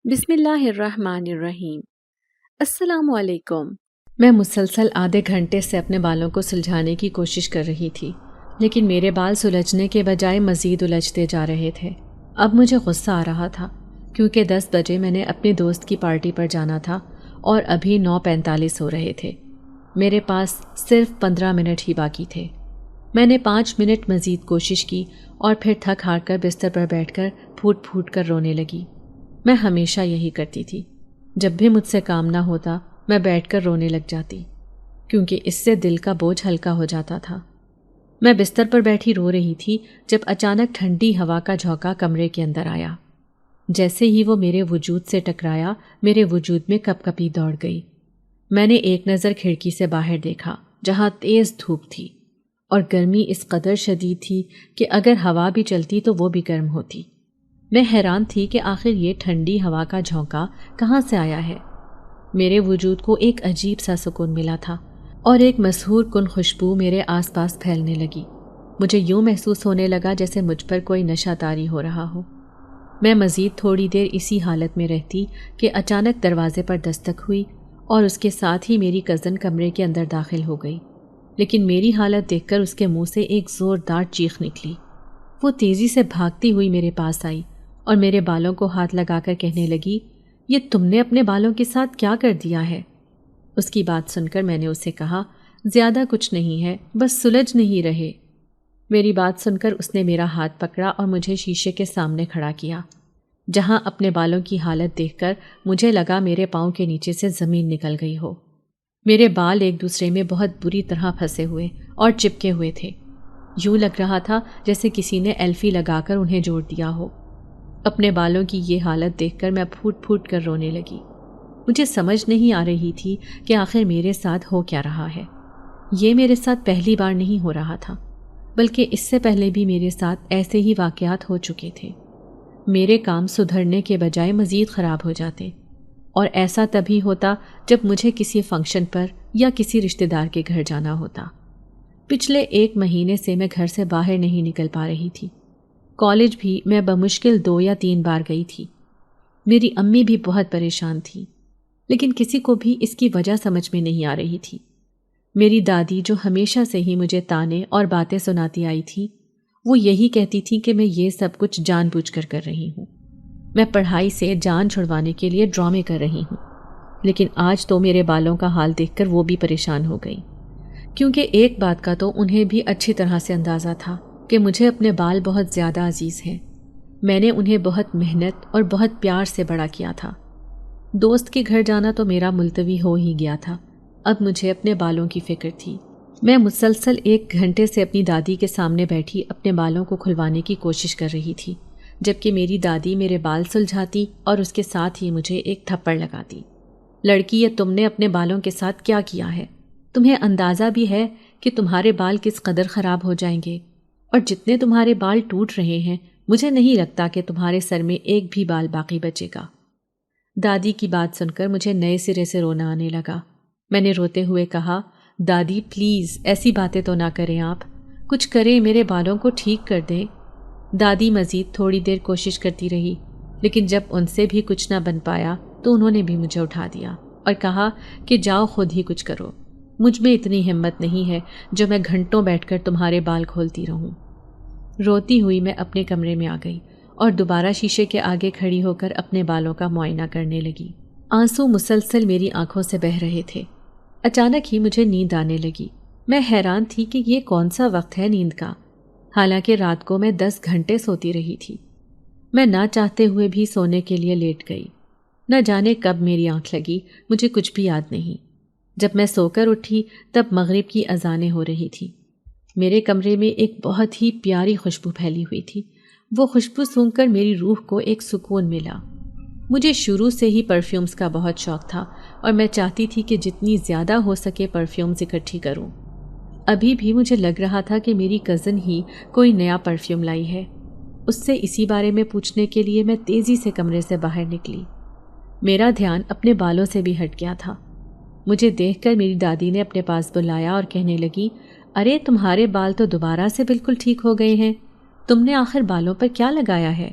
بسم اللہ الرحمن الرحیم۔ السلام علیکم۔ میں مسلسل آدھے گھنٹے سے اپنے بالوں کو سلجھانے کی کوشش کر رہی تھی، لیکن میرے بال سلجھنے کے بجائے مزید الجھتے جا رہے تھے۔ اب مجھے غصہ آ رہا تھا کیونکہ 10 بجے میں نے اپنی دوست کی پارٹی پر جانا تھا اور ابھی 9:45 ہو رہے تھے۔ میرے پاس صرف 15 منٹ ہی باقی تھے۔ میں نے 5 منٹ مزید کوشش کی اور پھر تھک ہار کر بستر پر بیٹھ کر پھوٹ پھوٹ کر رونے لگی۔ میں ہمیشہ یہی کرتی تھی، جب بھی مجھ سے کام نہ ہوتا میں بیٹھ کر رونے لگ جاتی، کیونکہ اس سے دل کا بوجھ ہلکا ہو جاتا تھا۔ میں بستر پر بیٹھی رو رہی تھی جب اچانک ٹھنڈی ہوا کا جھونکا کمرے کے اندر آیا۔ جیسے ہی وہ میرے وجود سے ٹکرایا، میرے وجود میں کپ کپی دوڑ گئی۔ میں نے ایک نظر کھڑکی سے باہر دیکھا جہاں تیز دھوپ تھی اور گرمی اس قدر شدید تھی کہ اگر ہوا بھی چلتی تو وہ بھی گرم ہوتی۔ میں حیران تھی کہ آخر یہ ٹھنڈی ہوا کا جھونکا کہاں سے آیا ہے۔ میرے وجود کو ایک عجیب سا سکون ملا تھا اور ایک مسحور کن خوشبو میرے آس پاس پھیلنے لگی۔ مجھے یوں محسوس ہونے لگا جیسے مجھ پر کوئی نشہ طاری ہو رہا ہو۔ میں مزید تھوڑی دیر اسی حالت میں رہتی کہ اچانک دروازے پر دستک ہوئی اور اس کے ساتھ ہی میری کزن کمرے کے اندر داخل ہو گئی، لیکن میری حالت دیکھ کر اس کے منہ سے ایک زوردار چیخ نکلی۔ وہ تیزی سے بھاگتی ہوئی میرے پاس آئی اور میرے بالوں کو ہاتھ لگا کر کہنے لگی، یہ تم نے اپنے بالوں کے ساتھ کیا کر دیا ہے؟ اس کی بات سن کر میں نے اسے کہا، زیادہ کچھ نہیں ہے، بس سلجھ نہیں رہے۔ میری بات سن کر اس نے میرا ہاتھ پکڑا اور مجھے شیشے کے سامنے کھڑا کیا، جہاں اپنے بالوں کی حالت دیکھ کر مجھے لگا میرے پاؤں کے نیچے سے زمین نکل گئی ہو۔ میرے بال ایک دوسرے میں بہت بری طرح پھنسے ہوئے اور چپکے ہوئے تھے۔ یوں لگ رہا تھا جیسے کسی نے ایلفی لگا کر انہیں جوڑ دیا ہو۔ اپنے بالوں کی یہ حالت دیکھ کر میں پھوٹ پھوٹ کر رونے لگی۔ مجھے سمجھ نہیں آ رہی تھی کہ آخر میرے ساتھ ہو کیا رہا ہے۔ یہ میرے ساتھ پہلی بار نہیں ہو رہا تھا، بلکہ اس سے پہلے بھی میرے ساتھ ایسے ہی واقعات ہو چکے تھے۔ میرے کام سدھرنے کے بجائے مزید خراب ہو جاتے، اور ایسا تبھی ہوتا جب مجھے کسی فنکشن پر یا کسی رشتہ دار کے گھر جانا ہوتا۔ پچھلے 1 مہینے سے میں گھر سے باہر نہیں نکل پا رہی تھی۔ کالج بھی میں بمشکل 2 یا 3 بار گئی تھی۔ میری امی بھی بہت پریشان تھی، لیکن کسی کو بھی اس کی وجہ سمجھ میں نہیں آ رہی تھی۔ میری دادی جو ہمیشہ سے ہی مجھے تانے اور باتیں سناتی آئی تھی، وہ یہی کہتی تھی کہ میں یہ سب کچھ جان بوجھ کر کر رہی ہوں۔ میں پڑھائی سے جان چھڑوانے کے لیے ڈرامے کر رہی ہوں، لیکن آج تو میرے بالوں کا حال دیکھ کر وہ بھی پریشان ہو گئی، کیونکہ ایک بات کا تو انہیں بھی اچھی طرح سے اندازہ تھا کہ مجھے اپنے بال بہت زیادہ عزیز ہیں۔ میں نے انہیں بہت محنت اور بہت پیار سے بڑا کیا تھا۔ دوست کے گھر جانا تو میرا ملتوی ہو ہی گیا تھا، اب مجھے اپنے بالوں کی فکر تھی۔ میں مسلسل 1 گھنٹے سے اپنی دادی کے سامنے بیٹھی اپنے بالوں کو کھلوانے کی کوشش کر رہی تھی، جبکہ میری دادی میرے بال سلجھاتی اور اس کے ساتھ ہی مجھے ایک تھپڑ لگاتی۔ لڑکی، یہ تم نے اپنے بالوں کے ساتھ کیا کیا ہے؟ تمہیں اندازہ بھی ہے کہ تمہارے بال کس قدر خراب ہو جائیں گے؟ اور جتنے تمہارے بال ٹوٹ رہے ہیں، مجھے نہیں لگتا کہ تمہارے سر میں ایک بھی بال باقی بچے گا۔ دادی کی بات سن کر مجھے نئے سرے سے رونا آنے لگا۔ میں نے روتے ہوئے کہا، دادی پلیز ایسی باتیں تو نہ کریں، آپ کچھ کریں، میرے بالوں کو ٹھیک کر دیں۔ دادی مزید تھوڑی دیر کوشش کرتی رہی، لیکن جب ان سے بھی کچھ نہ بن پایا تو انہوں نے بھی مجھے اٹھا دیا اور کہا کہ جاؤ خود ہی کچھ کرو، مجھ میں اتنی ہمت نہیں ہے جو میں گھنٹوں بیٹھ کر تمہارے بال کھولتی رہوں۔ روتی ہوئی میں اپنے کمرے میں آ گئی اور دوبارہ شیشے کے آگے کھڑی ہو کر اپنے بالوں کا معائنہ کرنے لگی۔ آنسو مسلسل میری آنکھوں سے بہہ رہے تھے۔ اچانک ہی مجھے نیند آنے لگی۔ میں حیران تھی کہ یہ کون سا وقت ہے نیند کا، حالانکہ رات کو میں 10 گھنٹے سوتی رہی تھی۔ میں نہ چاہتے ہوئے بھی سونے کے لیے لیٹ گئی۔ نہ جانے کب میری آنکھ لگی، مجھے کچھ بھی یاد نہیں۔ جب میں سو کر اٹھی تب مغرب کی اذانیں ہو رہی تھی۔ میرے کمرے میں ایک بہت ہی پیاری خوشبو پھیلی ہوئی تھی۔ وہ خوشبو سونگھ کر میری روح کو ایک سکون ملا۔ مجھے شروع سے ہی پرفیومز کا بہت شوق تھا اور میں چاہتی تھی کہ جتنی زیادہ ہو سکے پرفیومز اکٹھی کروں۔ ابھی بھی مجھے لگ رہا تھا کہ میری کزن ہی کوئی نیا پرفیوم لائی ہے۔ اس سے اسی بارے میں پوچھنے کے لیے میں تیزی سے کمرے سے باہر نکلی۔ میرا دھیان اپنے بالوں سے بھی ہٹ گیا تھا۔ مجھے دیکھ کر میری دادی نے اپنے پاس بلایا اور کہنے لگی، ارے تمہارے بال تو دوبارہ سے بالکل ٹھیک ہو گئے ہیں، تم نے آخر بالوں پر کیا لگایا ہے؟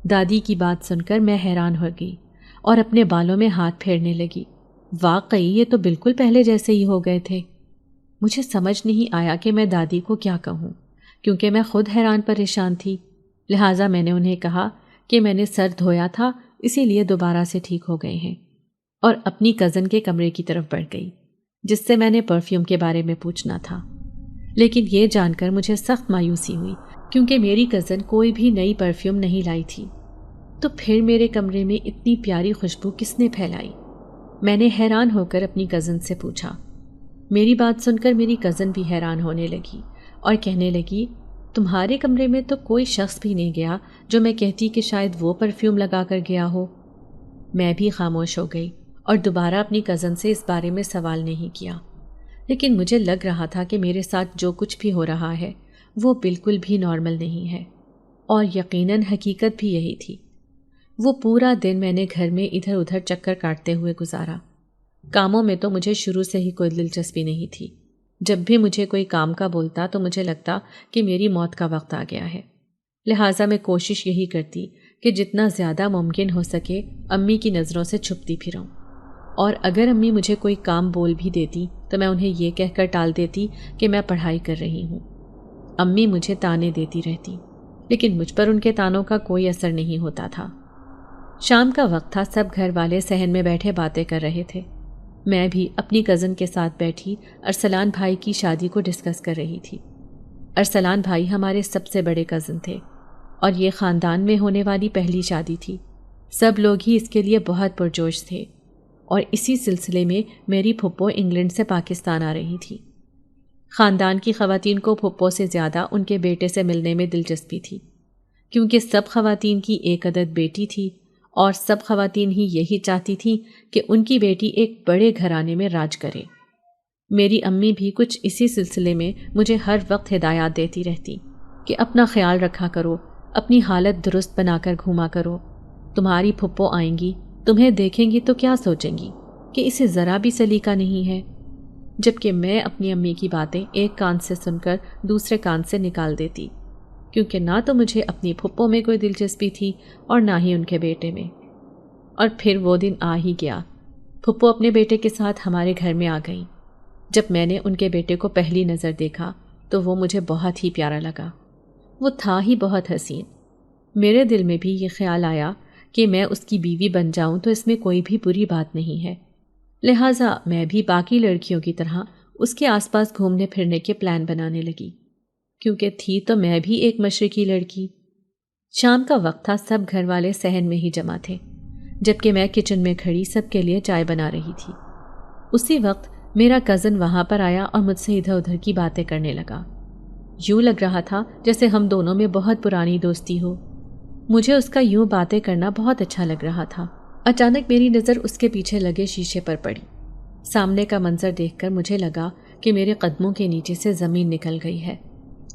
دادی کی بات سن کر میں حیران ہو گئی اور اپنے بالوں میں ہاتھ پھیرنے لگی۔ واقعی یہ تو بالکل پہلے جیسے ہی ہو گئے تھے۔ مجھے سمجھ نہیں آیا کہ میں دادی کو کیا کہوں، کیونکہ میں خود حیران پریشان تھی۔ لہٰذا میں نے انہیں کہا کہ میں نے سر دھویا تھا، اسی لیے دوبارہ سے ٹھیک ہو گئے ہیں، اور اپنی کزن کے کمرے کی طرف بڑھ گئی جس سے میں نے پرفیوم کے بارے میں پوچھنا تھا۔ لیکن یہ جان کر مجھے سخت مایوسی ہوئی، کیونکہ میری کزن کوئی بھی نئی پرفیوم نہیں لائی تھی۔ تو پھر میرے کمرے میں اتنی پیاری خوشبو کس نے پھیلائی؟ میں نے حیران ہو کر اپنی کزن سے پوچھا۔ میری بات سن کر میری کزن بھی حیران ہونے لگی اور کہنے لگی، تمہارے کمرے میں تو کوئی شخص بھی نہیں گیا جو میں کہتی کہ شاید وہ پرفیوم لگا کر گیا ہو۔ میں بھی خاموش ہو گئی اور دوبارہ اپنی کزن سے اس بارے میں سوال نہیں کیا، لیکن مجھے لگ رہا تھا کہ میرے ساتھ جو کچھ بھی ہو رہا ہے وہ بالکل بھی نارمل نہیں ہے، اور یقیناً حقیقت بھی یہی تھی۔ وہ پورا دن میں نے گھر میں ادھر ادھر چکر کاٹتے ہوئے گزارا۔ کاموں میں تو مجھے شروع سے ہی کوئی دلچسپی نہیں تھی۔ جب بھی مجھے کوئی کام کا بولتا تو مجھے لگتا کہ میری موت کا وقت آ گیا ہے۔ لہٰذا میں کوشش یہی کرتی کہ جتنا زیادہ ممکن ہو سکے امی کی نظروں سے چھپتی پھروں، اور اگر امی مجھے کوئی کام بول بھی دیتی تو میں انہیں یہ کہہ کر ٹال دیتی کہ میں پڑھائی کر رہی ہوں۔ امی مجھے تانے دیتی رہتی، لیکن مجھ پر ان کے تانوں کا کوئی اثر نہیں ہوتا تھا۔ شام کا وقت تھا، سب گھر والے صحن میں بیٹھے باتیں کر رہے تھے۔ میں بھی اپنی کزن کے ساتھ بیٹھی ارسلان بھائی کی شادی کو ڈسکس کر رہی تھی۔ ارسلان بھائی ہمارے سب سے بڑے کزن تھے، اور یہ خاندان میں ہونے والی پہلی شادی تھی۔ سب لوگ ہی اس کے لیے بہت پرجوش تھے، اور اسی سلسلے میں میری پھپھو انگلینڈ سے پاکستان آ رہی تھی۔ خاندان کی خواتین کو پھپھو سے زیادہ ان کے بیٹے سے ملنے میں دلچسپی تھی، کیونکہ سب خواتین کی ایک عدد بیٹی تھی، اور سب خواتین ہی یہی چاہتی تھیں کہ ان کی بیٹی ایک بڑے گھرانے میں راج کرے۔ میری امی بھی کچھ اسی سلسلے میں مجھے ہر وقت ہدایات دیتی رہتی کہ اپنا خیال رکھا کرو، اپنی حالت درست بنا کر گھوما کرو۔ تمہاری پھپھو آئیں گی، تمہیں دیکھیں گی تو کیا سوچیں گی کہ اسے ذرا بھی سلیقہ نہیں ہے، جبکہ میں اپنی امی کی باتیں ایک کان سے سن کر دوسرے کان سے نکال دیتی، کیونکہ نہ تو مجھے اپنی پھپھو میں کوئی دلچسپی تھی اور نہ ہی ان کے بیٹے میں۔ اور پھر وہ دن آ ہی گیا۔ پھپھو اپنے بیٹے کے ساتھ ہمارے گھر میں آ گئیں۔ جب میں نے ان کے بیٹے کو پہلی نظر دیکھا تو وہ مجھے بہت ہی پیارا لگا۔ وہ تھا ہی بہت حسین۔ میرے دل میں بھی یہ خیال آیا کہ میں اس کی بیوی بن جاؤں تو اس میں کوئی بھی بری بات نہیں ہے۔ لہٰذا میں بھی باقی لڑکیوں کی طرح اس کے آس پاس گھومنے پھرنے کے پلان بنانے لگی، کیونکہ تھی تو میں بھی ایک مشرقی لڑکی۔ شام کا وقت تھا، سب گھر والے صحن میں ہی جمع تھے، جبکہ میں کچن میں کھڑی سب کے لیے چائے بنا رہی تھی۔ اسی وقت میرا کزن وہاں پر آیا اور مجھ سے ادھر ادھر کی باتیں کرنے لگا۔ یوں لگ رہا تھا جیسے ہم دونوں میں بہت پرانی دوستی ہو۔ مجھے اس کا یوں باتیں کرنا بہت اچھا لگ رہا تھا۔ اچانک میری نظر اس کے پیچھے لگے شیشے پر پڑی۔ سامنے کا منظر دیکھ کر مجھے لگا کہ میرے قدموں کے نیچے سے زمین نکل گئی ہے،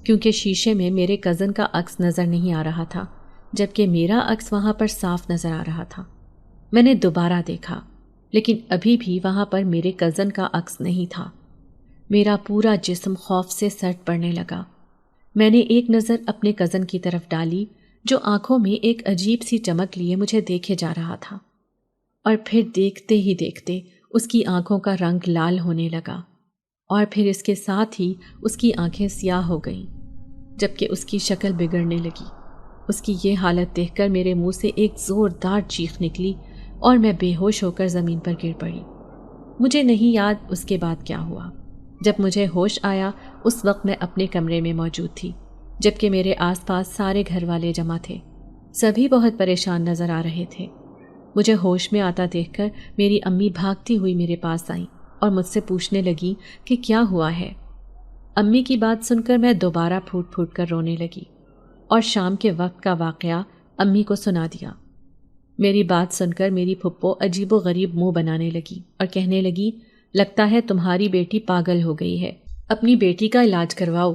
کیونکہ شیشے میں میرے کزن کا عکس نظر نہیں آ رہا تھا، جبکہ میرا عکس وہاں پر صاف نظر آ رہا تھا۔ میں نے دوبارہ دیکھا، لیکن ابھی بھی وہاں پر میرے کزن کا عکس نہیں تھا۔ میرا پورا جسم خوف سے سرد پڑنے لگا۔ میں نے ایک نظر اپنے کزن کی طرف ڈالی، جو آنکھوں میں ایک عجیب سی چمک لیے مجھے دیکھے جا رہا تھا، اور پھر دیکھتے ہی دیکھتے اس کی آنکھوں کا رنگ لال ہونے لگا، اور پھر اس کے ساتھ ہی اس کی آنکھیں سیاہ ہو گئیں، جبکہ اس کی شکل بگڑنے لگی۔ اس کی یہ حالت دیکھ کر میرے منہ سے ایک زوردار چیخ نکلی اور میں بے ہوش ہو کر زمین پر گر پڑی۔ مجھے نہیں یاد اس کے بعد کیا ہوا۔ جب مجھے ہوش آیا اس وقت میں اپنے کمرے میں موجود تھی، جبکہ میرے آس پاس سارے گھر والے جمع تھے۔ سبھی بہت پریشان نظر آ رہے تھے۔ مجھے ہوش میں آتا دیکھ کر میری امی بھاگتی ہوئی میرے پاس آئیں اور مجھ سے پوچھنے لگی کہ کیا ہوا ہے۔ امی کی بات سن کر میں دوبارہ پھوٹ پھوٹ کر رونے لگی اور شام کے وقت کا واقعہ امی کو سنا دیا۔ میری بات سن کر میری پھپھو عجیب و غریب منہ بنانے لگی اور کہنے لگی، لگتا ہے تمہاری بیٹی پاگل ہو گئی ہے، اپنی بیٹی کا علاج کرواؤ۔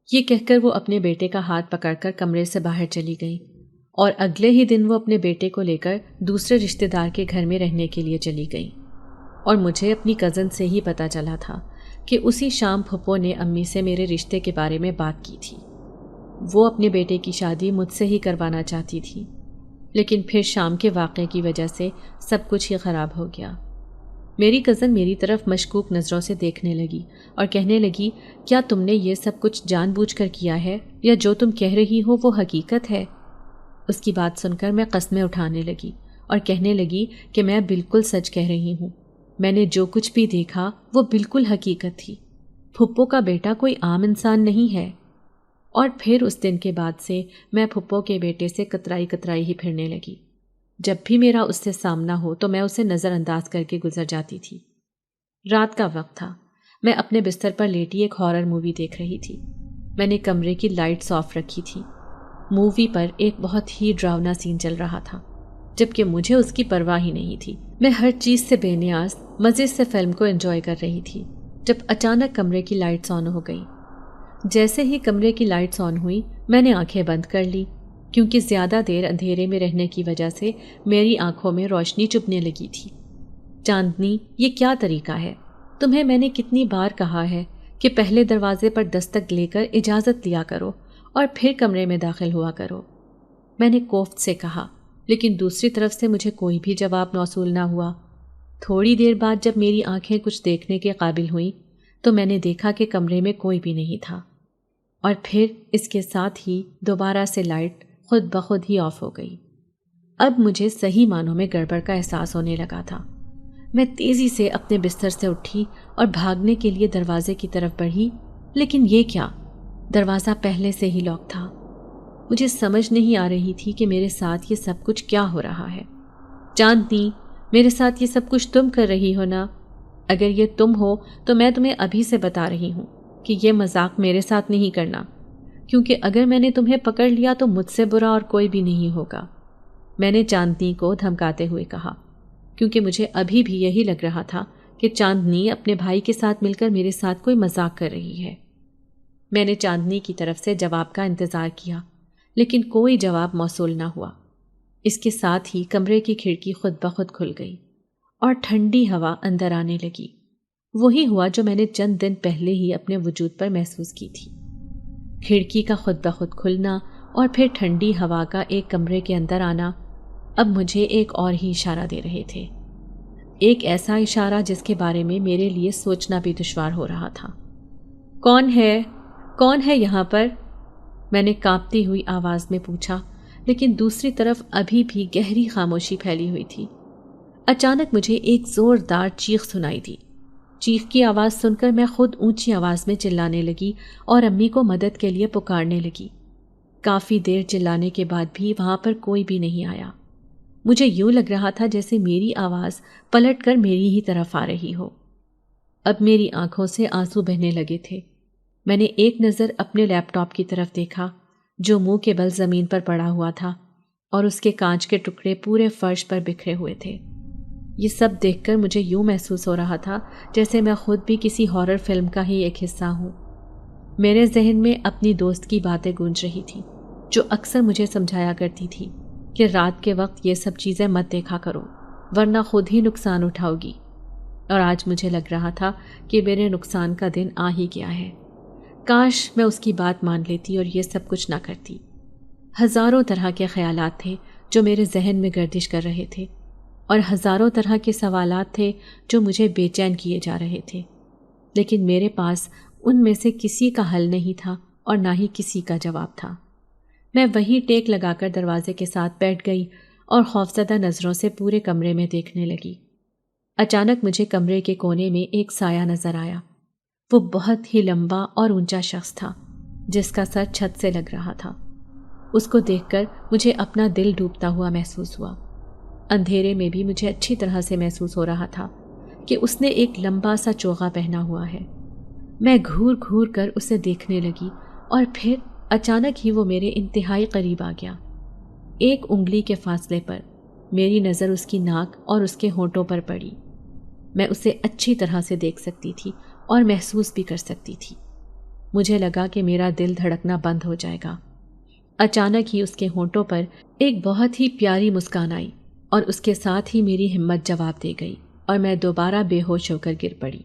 یہ کہہ کر وہ اپنے بیٹے کا ہاتھ پکڑ کر کمرے سے باہر چلی گئی، اور اگلے ہی دن وہ اپنے بیٹے کو لے کر دوسرے رشتہ دار کے گھر میں رہنے کے لیے چلی گئی۔ اور مجھے اپنی کزن سے ہی پتہ چلا تھا کہ اسی شام پھپھو نے امی سے میرے رشتے کے بارے میں بات کی تھی۔ وہ اپنے بیٹے کی شادی مجھ سے ہی کروانا چاہتی تھی۔ لیکن پھر شام کے واقعے کی وجہ سے سب کچھ ہی خراب ہو گیا۔ میری کزن میری طرف مشکوک نظروں سے دیکھنے لگی اور کہنے لگی، کیا تم نے یہ سب کچھ جان بوجھ کر کیا ہے یا جو تم کہہ رہی ہو وہ حقیقت ہے؟ اس کی بات سن کر میں قسمیں اٹھانے لگی اور کہنے لگی کہ میں بالکل سچ کہہ رہی ہوں، میں نے جو کچھ بھی دیکھا وہ بالکل حقیقت تھی۔ پھپھو کا بیٹا کوئی عام انسان نہیں ہے۔ اور پھر اس دن کے بعد سے میں پھپھو کے بیٹے سے کترائی کترائی ہی پھرنے لگی۔ جب بھی میرا اس سے سامنا ہو تو میں اسے نظر انداز کر کے گزر جاتی تھی۔ رات کا وقت تھا، میں اپنے بستر پر لیٹی ایک ہارر مووی دیکھ رہی تھی۔ میں نے کمرے کی لائٹس آف رکھی تھی۔ مووی پر ایک بہت ہی ڈراؤنا سین چل رہا تھا، جبکہ مجھے اس کی پرواہ ہی نہیں تھی۔ میں ہر چیز سے بے نیاز مزے سے فلم کو انجوائے کر رہی تھی جب اچانک کمرے کی لائٹس آن ہو گئی۔ جیسے ہی کمرے کی لائٹس آن ہوئی میں نے آنکھیں بند کر لی، کیونکہ زیادہ دیر اندھیرے میں رہنے کی وجہ سے میری آنکھوں میں روشنی چبھنے لگی تھی۔ چاندنی، یہ کیا طریقہ ہے؟ تمہیں میں نے کتنی بار کہا ہے کہ پہلے دروازے پر دستک لے کر اجازت لیا کرو اور پھر کمرے میں داخل ہوا کرو، میں نے کوفت سے کہا، لیکن دوسری طرف سے مجھے کوئی بھی جواب موصول نہ ہوا۔ تھوڑی دیر بعد جب میری آنکھیں کچھ دیکھنے کے قابل ہوئیں تو میں نے دیکھا کہ کمرے میں کوئی بھی نہیں تھا، اور پھر اس کے ساتھ ہی دوبارہ سے لائٹ خود بخود ہی آف ہو گئی۔ اب مجھے صحیح معنوں میں گڑبڑ کا احساس ہونے لگا تھا۔ میں تیزی سے اپنے بستر سے اٹھی اور بھاگنے کے لیے دروازے کی طرف بڑھی، لیکن یہ کیا؟ دروازہ پہلے سے ہی لاک تھا۔ مجھے سمجھ نہیں آ رہی تھی کہ میرے ساتھ یہ سب کچھ کیا ہو رہا ہے۔ چاندنی، میرے ساتھ یہ سب کچھ تم کر رہی ہو نا؟ اگر یہ تم ہو تو میں تمہیں ابھی سے بتا رہی ہوں کہ یہ مذاق میرے ساتھ نہیں کرنا، کیونکہ اگر میں نے تمہیں پکڑ لیا تو مجھ سے برا اور کوئی بھی نہیں ہوگا، میں نے چاندنی کو دھمکاتے ہوئے کہا، کیونکہ مجھے ابھی بھی یہی لگ رہا تھا کہ چاندنی اپنے بھائی کے ساتھ مل کر میرے ساتھ کوئی مذاق کر رہی ہے۔ میں نے چاندنی کی طرف سے جواب کا انتظار کیا، لیکن کوئی جواب موصول نہ ہوا۔ اس کے ساتھ ہی کمرے کی کھڑکی خود بخود کھل گئی اور ٹھنڈی ہوا اندر آنے لگی۔ وہی ہوا جو میں نے چند دن پہلے ہی اپنے وجود پر محسوس کی تھی۔ کھڑکی کا خود بخود کھلنا اور پھر ٹھنڈی ہوا کا ایک کمرے کے اندر آنا اب مجھے ایک اور ہی اشارہ دے رہے تھے، ایک ایسا اشارہ جس کے بارے میں میرے لیے سوچنا بھی دشوار ہو رہا تھا۔ کون ہے؟ کون ہے یہاں پر؟ میں نے کانپتی ہوئی آواز میں پوچھا، لیکن دوسری طرف ابھی بھی گہری خاموشی پھیلی ہوئی تھی۔ اچانک مجھے ایک زوردار چیخ سنائی دی۔ چیخ کی آواز سن کر میں خود اونچی آواز میں چلانے لگی اور امی کو مدد کے لیے پکارنے لگی۔ کافی دیر چلانے کے بعد بھی وہاں پر کوئی بھی نہیں آیا۔ مجھے یوں لگ رہا تھا جیسے میری آواز پلٹ کر میری ہی طرف آ رہی ہو۔ اب میری آنکھوں سے آنسو بہنے لگے تھے۔ میں نے ایک نظر اپنے لیپ ٹاپ کی طرف دیکھا جو منہ کے بل زمین پر پڑا ہوا تھا اور اس کے کانچ کے ٹکڑے پورے فرش پر بکھرے ہوئے تھے۔ یہ سب دیکھ کر مجھے یوں محسوس ہو رہا تھا جیسے میں خود بھی کسی ہارر فلم کا ہی ایک حصہ ہوں۔ میرے ذہن میں اپنی دوست کی باتیں گونج رہی تھیں جو اکثر مجھے سمجھایا کرتی تھی کہ رات کے وقت یہ سب چیزیں مت دیکھا کرو ورنہ خود ہی نقصان اٹھاؤ گی، اور آج مجھے لگ رہا تھا کہ میرے نقصان کا دن آ ہی گیا ہے۔ کاش میں اس کی بات مان لیتی اور یہ سب کچھ نہ کرتی۔ ہزاروں طرح کے خیالات تھے جو میرے ذہن میں گردش کر رہے تھے، اور ہزاروں طرح کے سوالات تھے جو مجھے بے چین کیے جا رہے تھے، لیکن میرے پاس ان میں سے کسی کا حل نہیں تھا اور نہ ہی کسی کا جواب تھا۔ میں وہی ٹیک لگا کر دروازے کے ساتھ بیٹھ گئی اور خوفزدہ نظروں سے پورے کمرے میں دیکھنے لگی۔ اچانک مجھے کمرے کے کونے میں ایک سایہ نظر آیا۔ وہ بہت ہی لمبا اور اونچا شخص تھا جس کا سر چھت سے لگ رہا تھا۔ اس کو دیکھ کر مجھے اپنا دل ڈوبتا ہوا محسوس ہوا۔ اندھیرے میں بھی مجھے اچھی طرح سے محسوس ہو رہا تھا کہ اس نے ایک لمبا سا چوغا پہنا ہوا ہے۔ میں گھور گھور کر اسے دیکھنے لگی اور پھر اچانک ہی وہ میرے انتہائی قریب آ گیا۔ ایک انگلی کے فاصلے پر میری نظر اس کی ناک اور اس کے ہونٹوں پر پڑی۔ میں اسے اچھی طرح سے دیکھ سکتی تھی اور محسوس بھی کر سکتی تھی۔ مجھے لگا کہ میرا دل دھڑکنا بند ہو جائے گا۔ اچانک ہی اس کے ہونٹوں پر ایک بہت ہی پیاری مسکان آئی اور اس کے ساتھ ہی میری ہمت جواب دے گئی اور میں دوبارہ بے ہوش ہو کر گر پڑی۔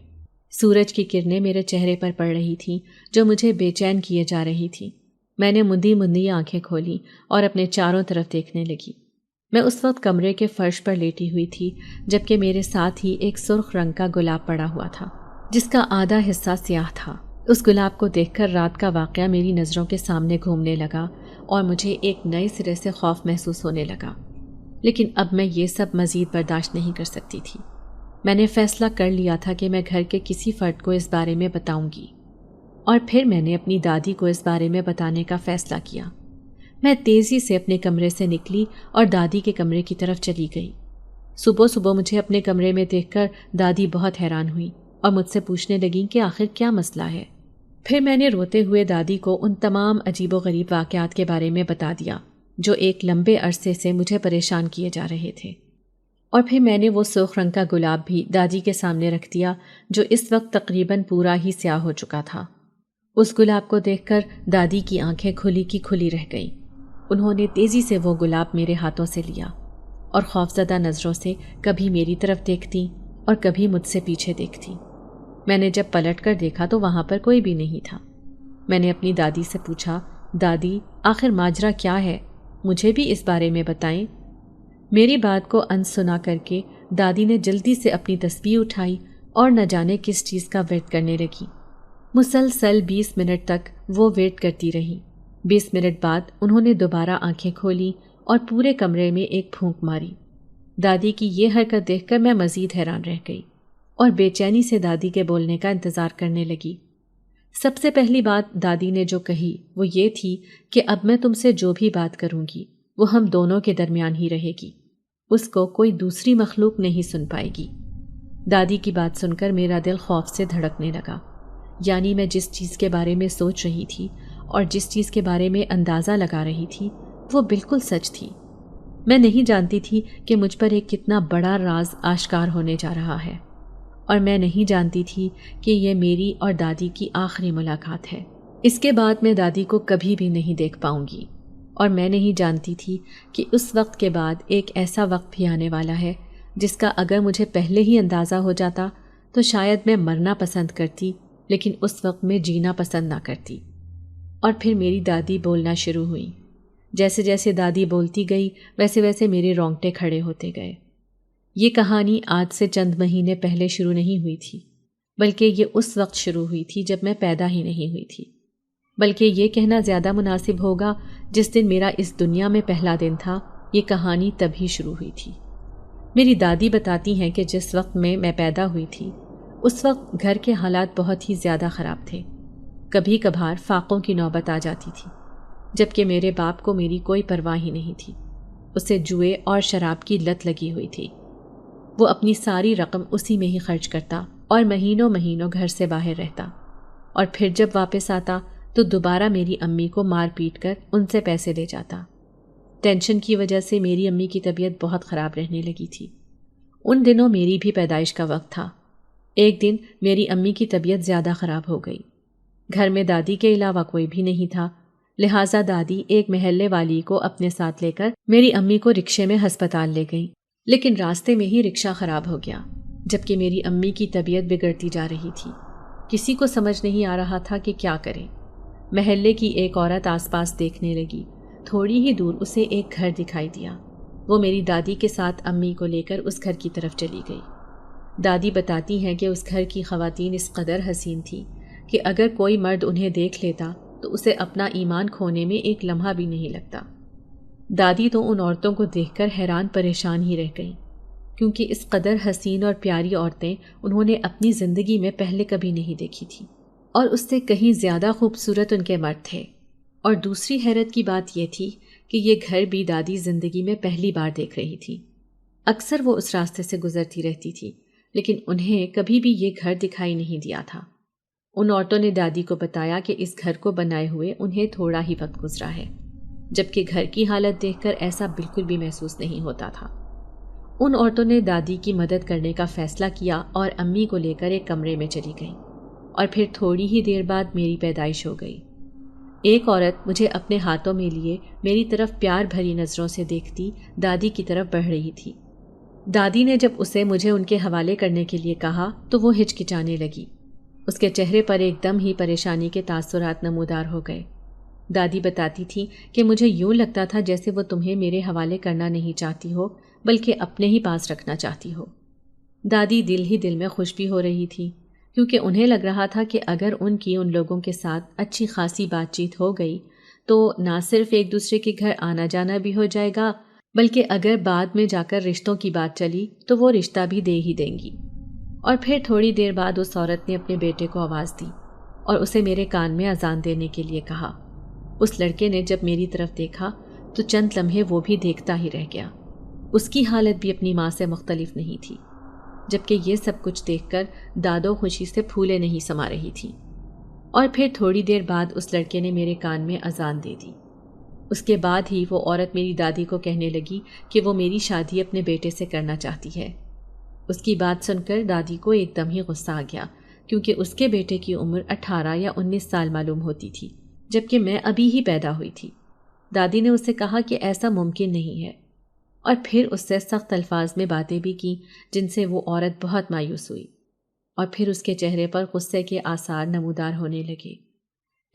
سورج کی کرنیں میرے چہرے پر پڑ رہی تھیں جو مجھے بے چین کیے جا رہی تھی۔ میں نے مندی مندی آنکھیں کھولی اور اپنے چاروں طرف دیکھنے لگی۔ میں اس وقت کمرے کے فرش پر لیٹی ہوئی تھی جبکہ میرے ساتھ ہی ایک سرخ رنگ کا گلاب پڑا ہوا تھا جس کا آدھا حصہ سیاہ تھا۔ اس گلاب کو دیکھ کر رات کا واقعہ میری نظروں کے سامنے گھومنے لگا اور مجھے ایک نئے سرے سے خوف محسوس ہونے لگا، لیکن اب میں یہ سب مزید برداشت نہیں کر سکتی تھی۔ میں نے فیصلہ کر لیا تھا کہ میں گھر کے کسی فرد کو اس بارے میں بتاؤں گی، اور پھر میں نے اپنی دادی کو اس بارے میں بتانے کا فیصلہ کیا۔ میں تیزی سے اپنے کمرے سے نکلی اور دادی کے کمرے کی طرف چلی گئی۔ صبح صبح مجھے اپنے کمرے میں دیکھ کر دادی بہت حیران ہوئی اور مجھ سے پوچھنے لگیں کہ آخر کیا مسئلہ ہے۔ پھر میں نے روتے ہوئے دادی کو ان تمام عجیب و غریب واقعات کے بارے میں بتا دیا جو ایک لمبے عرصے سے مجھے پریشان کیے جا رہے تھے، اور پھر میں نے وہ سرخ رنگ کا گلاب بھی دادی کے سامنے رکھ دیا جو اس وقت تقریباً پورا ہی سیاہ ہو چکا تھا۔ اس گلاب کو دیکھ کر دادی کی آنکھیں کھلی کی کھلی رہ گئیں۔ انہوں نے تیزی سے وہ گلاب میرے ہاتھوں سے لیا اور خوفزدہ نظروں سے کبھی میری طرف دیکھتی اور کبھی مجھ سے پیچھے دیکھتی۔ میں نے جب پلٹ کر دیکھا تو وہاں پر کوئی بھی نہیں تھا۔ میں نے اپنی دادی سے پوچھا، دادی آخر ماجرا کیا ہے؟ مجھے بھی اس بارے میں بتائیں۔ میری بات کو انسنا کر کے دادی نے جلدی سے اپنی تسبیح اٹھائی اور نہ جانے کس چیز کا ورد کرنے لگی۔ مسلسل 20 منٹ تک وہ ویٹ کرتی رہی۔ 20 منٹ بعد انہوں نے دوبارہ آنکھیں کھولی اور پورے کمرے میں ایک پھونک ماری۔ دادی کی یہ حرکت دیکھ کر میں مزید حیران رہ گئی اور بے چینی سے دادی کے بولنے کا انتظار کرنے لگی۔ سب سے پہلی بات دادی نے جو کہی وہ یہ تھی کہ اب میں تم سے جو بھی بات کروں گی وہ ہم دونوں کے درمیان ہی رہے گی، اس کو کوئی دوسری مخلوق نہیں سن پائے گی۔ دادی کی بات سن کر میرا دل خوف سے دھڑکنے لگا، یعنی میں جس چیز کے بارے میں سوچ رہی تھی اور جس چیز کے بارے میں اندازہ لگا رہی تھی وہ بالکل سچ تھی۔ میں نہیں جانتی تھی کہ مجھ پر ایک کتنا بڑا راز آشکار ہونے جا رہا ہے، اور میں نہیں جانتی تھی کہ یہ میری اور دادی کی آخری ملاقات ہے۔ اس کے بعد میں دادی کو کبھی بھی نہیں دیکھ پاؤں گی، اور میں نہیں جانتی تھی کہ اس وقت کے بعد ایک ایسا وقت بھی آنے والا ہے جس کا اگر مجھے پہلے ہی اندازہ ہو جاتا تو شاید میں مرنا پسند کرتی، لیکن اس وقت میں جینا پسند نہ کرتی۔ اور پھر میری دادی بولنا شروع ہوئی۔ جیسے جیسے دادی بولتی گئی ویسے ویسے میرے رونگٹے کھڑے ہوتے گئے۔ یہ کہانی آج سے چند مہینے پہلے شروع نہیں ہوئی تھی، بلکہ یہ اس وقت شروع ہوئی تھی جب میں پیدا ہی نہیں ہوئی تھی، بلکہ یہ کہنا زیادہ مناسب ہوگا جس دن میرا اس دنیا میں پہلا دن تھا، یہ کہانی تبھی شروع ہوئی تھی۔ میری دادی بتاتی ہیں کہ جس وقت میں پیدا ہوئی تھی اس وقت گھر کے حالات بہت ہی زیادہ خراب تھے۔ کبھی کبھار فاقوں کی نوبت آ جاتی تھی، جبکہ میرے باپ کو میری کوئی پرواہ ہی نہیں تھی۔ اسے جوئے اور شراب کی لت لگی ہوئی تھی۔ وہ اپنی ساری رقم اسی میں ہی خرچ کرتا اور مہینوں مہینوں گھر سے باہر رہتا، اور پھر جب واپس آتا تو دوبارہ میری امی کو مار پیٹ کر ان سے پیسے لے جاتا۔ ٹینشن کی وجہ سے میری امی کی طبیعت بہت خراب رہنے لگی تھی۔ ان دنوں میری بھی پیدائش کا وقت تھا۔ ایک دن میری امی کی طبیعت زیادہ خراب ہو گئی۔ گھر میں دادی کے علاوہ کوئی بھی نہیں تھا، لہٰذا دادی ایک محلے والی کو اپنے ساتھ لے کر میری امی کو رکشے میں ہسپتال لے گئی، لیکن راستے میں ہی رکشہ خراب ہو گیا، جبکہ میری امی کی طبیعت بگڑتی جا رہی تھی۔ کسی کو سمجھ نہیں آ رہا تھا کہ کیا کرے۔ محلے کی ایک عورت آس پاس دیکھنے لگی۔ تھوڑی ہی دور اسے ایک گھر دکھائی دیا۔ وہ میری دادی کے ساتھ امی کو لے کر اس گھر کی طرف چلی گئی۔ دادی بتاتی ہیں کہ اس گھر کی خواتین اس قدر حسین تھیں کہ اگر کوئی مرد انہیں دیکھ لیتا تو اسے اپنا ایمان کھونے میں ایک لمحہ بھی نہیں لگتا۔ دادی تو ان عورتوں کو دیکھ کر حیران پریشان ہی رہ گئیں، کیونکہ اس قدر حسین اور پیاری عورتیں انہوں نے اپنی زندگی میں پہلے کبھی نہیں دیکھی تھی، اور اس سے کہیں زیادہ خوبصورت ان کے مرد تھے۔ اور دوسری حیرت کی بات یہ تھی کہ یہ گھر بھی دادی زندگی میں پہلی بار دیکھ رہی تھی۔ اکثر وہ اس راستے سے گزرتی رہتی تھی، لیکن انہیں کبھی بھی یہ گھر دکھائی نہیں دیا تھا۔ ان عورتوں نے دادی کو بتایا کہ اس گھر کو بنائے ہوئے انہیں تھوڑا ہی وقت گزرا ہے، جبکہ گھر کی حالت دیکھ کر ایسا بالکل بھی محسوس نہیں ہوتا تھا۔ ان عورتوں نے دادی کی مدد کرنے کا فیصلہ کیا اور امی کو لے کر ایک کمرے میں چلی گئیں، اور پھر تھوڑی ہی دیر بعد میری پیدائش ہو گئی۔ ایک عورت مجھے اپنے ہاتھوں میں لیے میری طرف پیار بھری نظروں سے دیکھتی دادی کی طرف بڑھ رہی تھی۔ دادی نے جب اسے مجھے ان کے حوالے کرنے کے لیے کہا تو وہ ہچکچانے لگی۔ اس کے چہرے پر ایک دم ہی پریشانی کے تاثرات نمودار ہو گئے۔ دادی بتاتی تھی کہ مجھے یوں لگتا تھا جیسے وہ تمہیں میرے حوالے کرنا نہیں چاہتی ہو بلکہ اپنے ہی پاس رکھنا چاہتی ہو۔ دادی دل ہی دل میں خوش بھی ہو رہی تھی کیونکہ انہیں لگ رہا تھا کہ اگر ان کی ان لوگوں کے ساتھ اچھی خاصی بات چیت ہو گئی تو نہ صرف ایک دوسرے کے گھر آنا جانا بھی ہو جائے گا بلکہ اگر بعد میں جا کر رشتوں کی بات چلی تو وہ رشتہ بھی دے ہی دیں گی۔ اور پھر تھوڑی دیر بعد اس عورت نے اپنے بیٹے کو آواز دی اور اسے میرے کان میں اذان دینے کے لیے کہا۔ اس لڑکے نے جب میری طرف دیکھا تو چند لمحے وہ بھی دیکھتا ہی رہ گیا۔ اس کی حالت بھی اپنی ماں سے مختلف نہیں تھی، جبکہ یہ سب کچھ دیکھ کر دادو خوشی سے پھولے نہیں سما رہی تھی۔ اور پھر تھوڑی دیر بعد اس لڑکے نے میرے کان میں اذان دے دی۔ اس کے بعد ہی وہ عورت میری دادی کو کہنے لگی کہ وہ میری شادی اپنے بیٹے سے کرنا چاہتی ہے۔ اس کی بات سن کر دادی کو ایک دم ہی غصہ آ گیا کیونکہ اس کے بیٹے کی عمر 18 یا 19 سال معلوم ہوتی تھی، جبکہ میں ابھی ہی پیدا ہوئی تھی۔ دادی نے اس سے کہا کہ ایسا ممکن نہیں ہے، اور پھر اس سے سخت الفاظ میں باتیں بھی کی جن سے وہ عورت بہت مایوس ہوئی، اور پھر اس کے چہرے پر غصے کے آثار نمودار ہونے لگے۔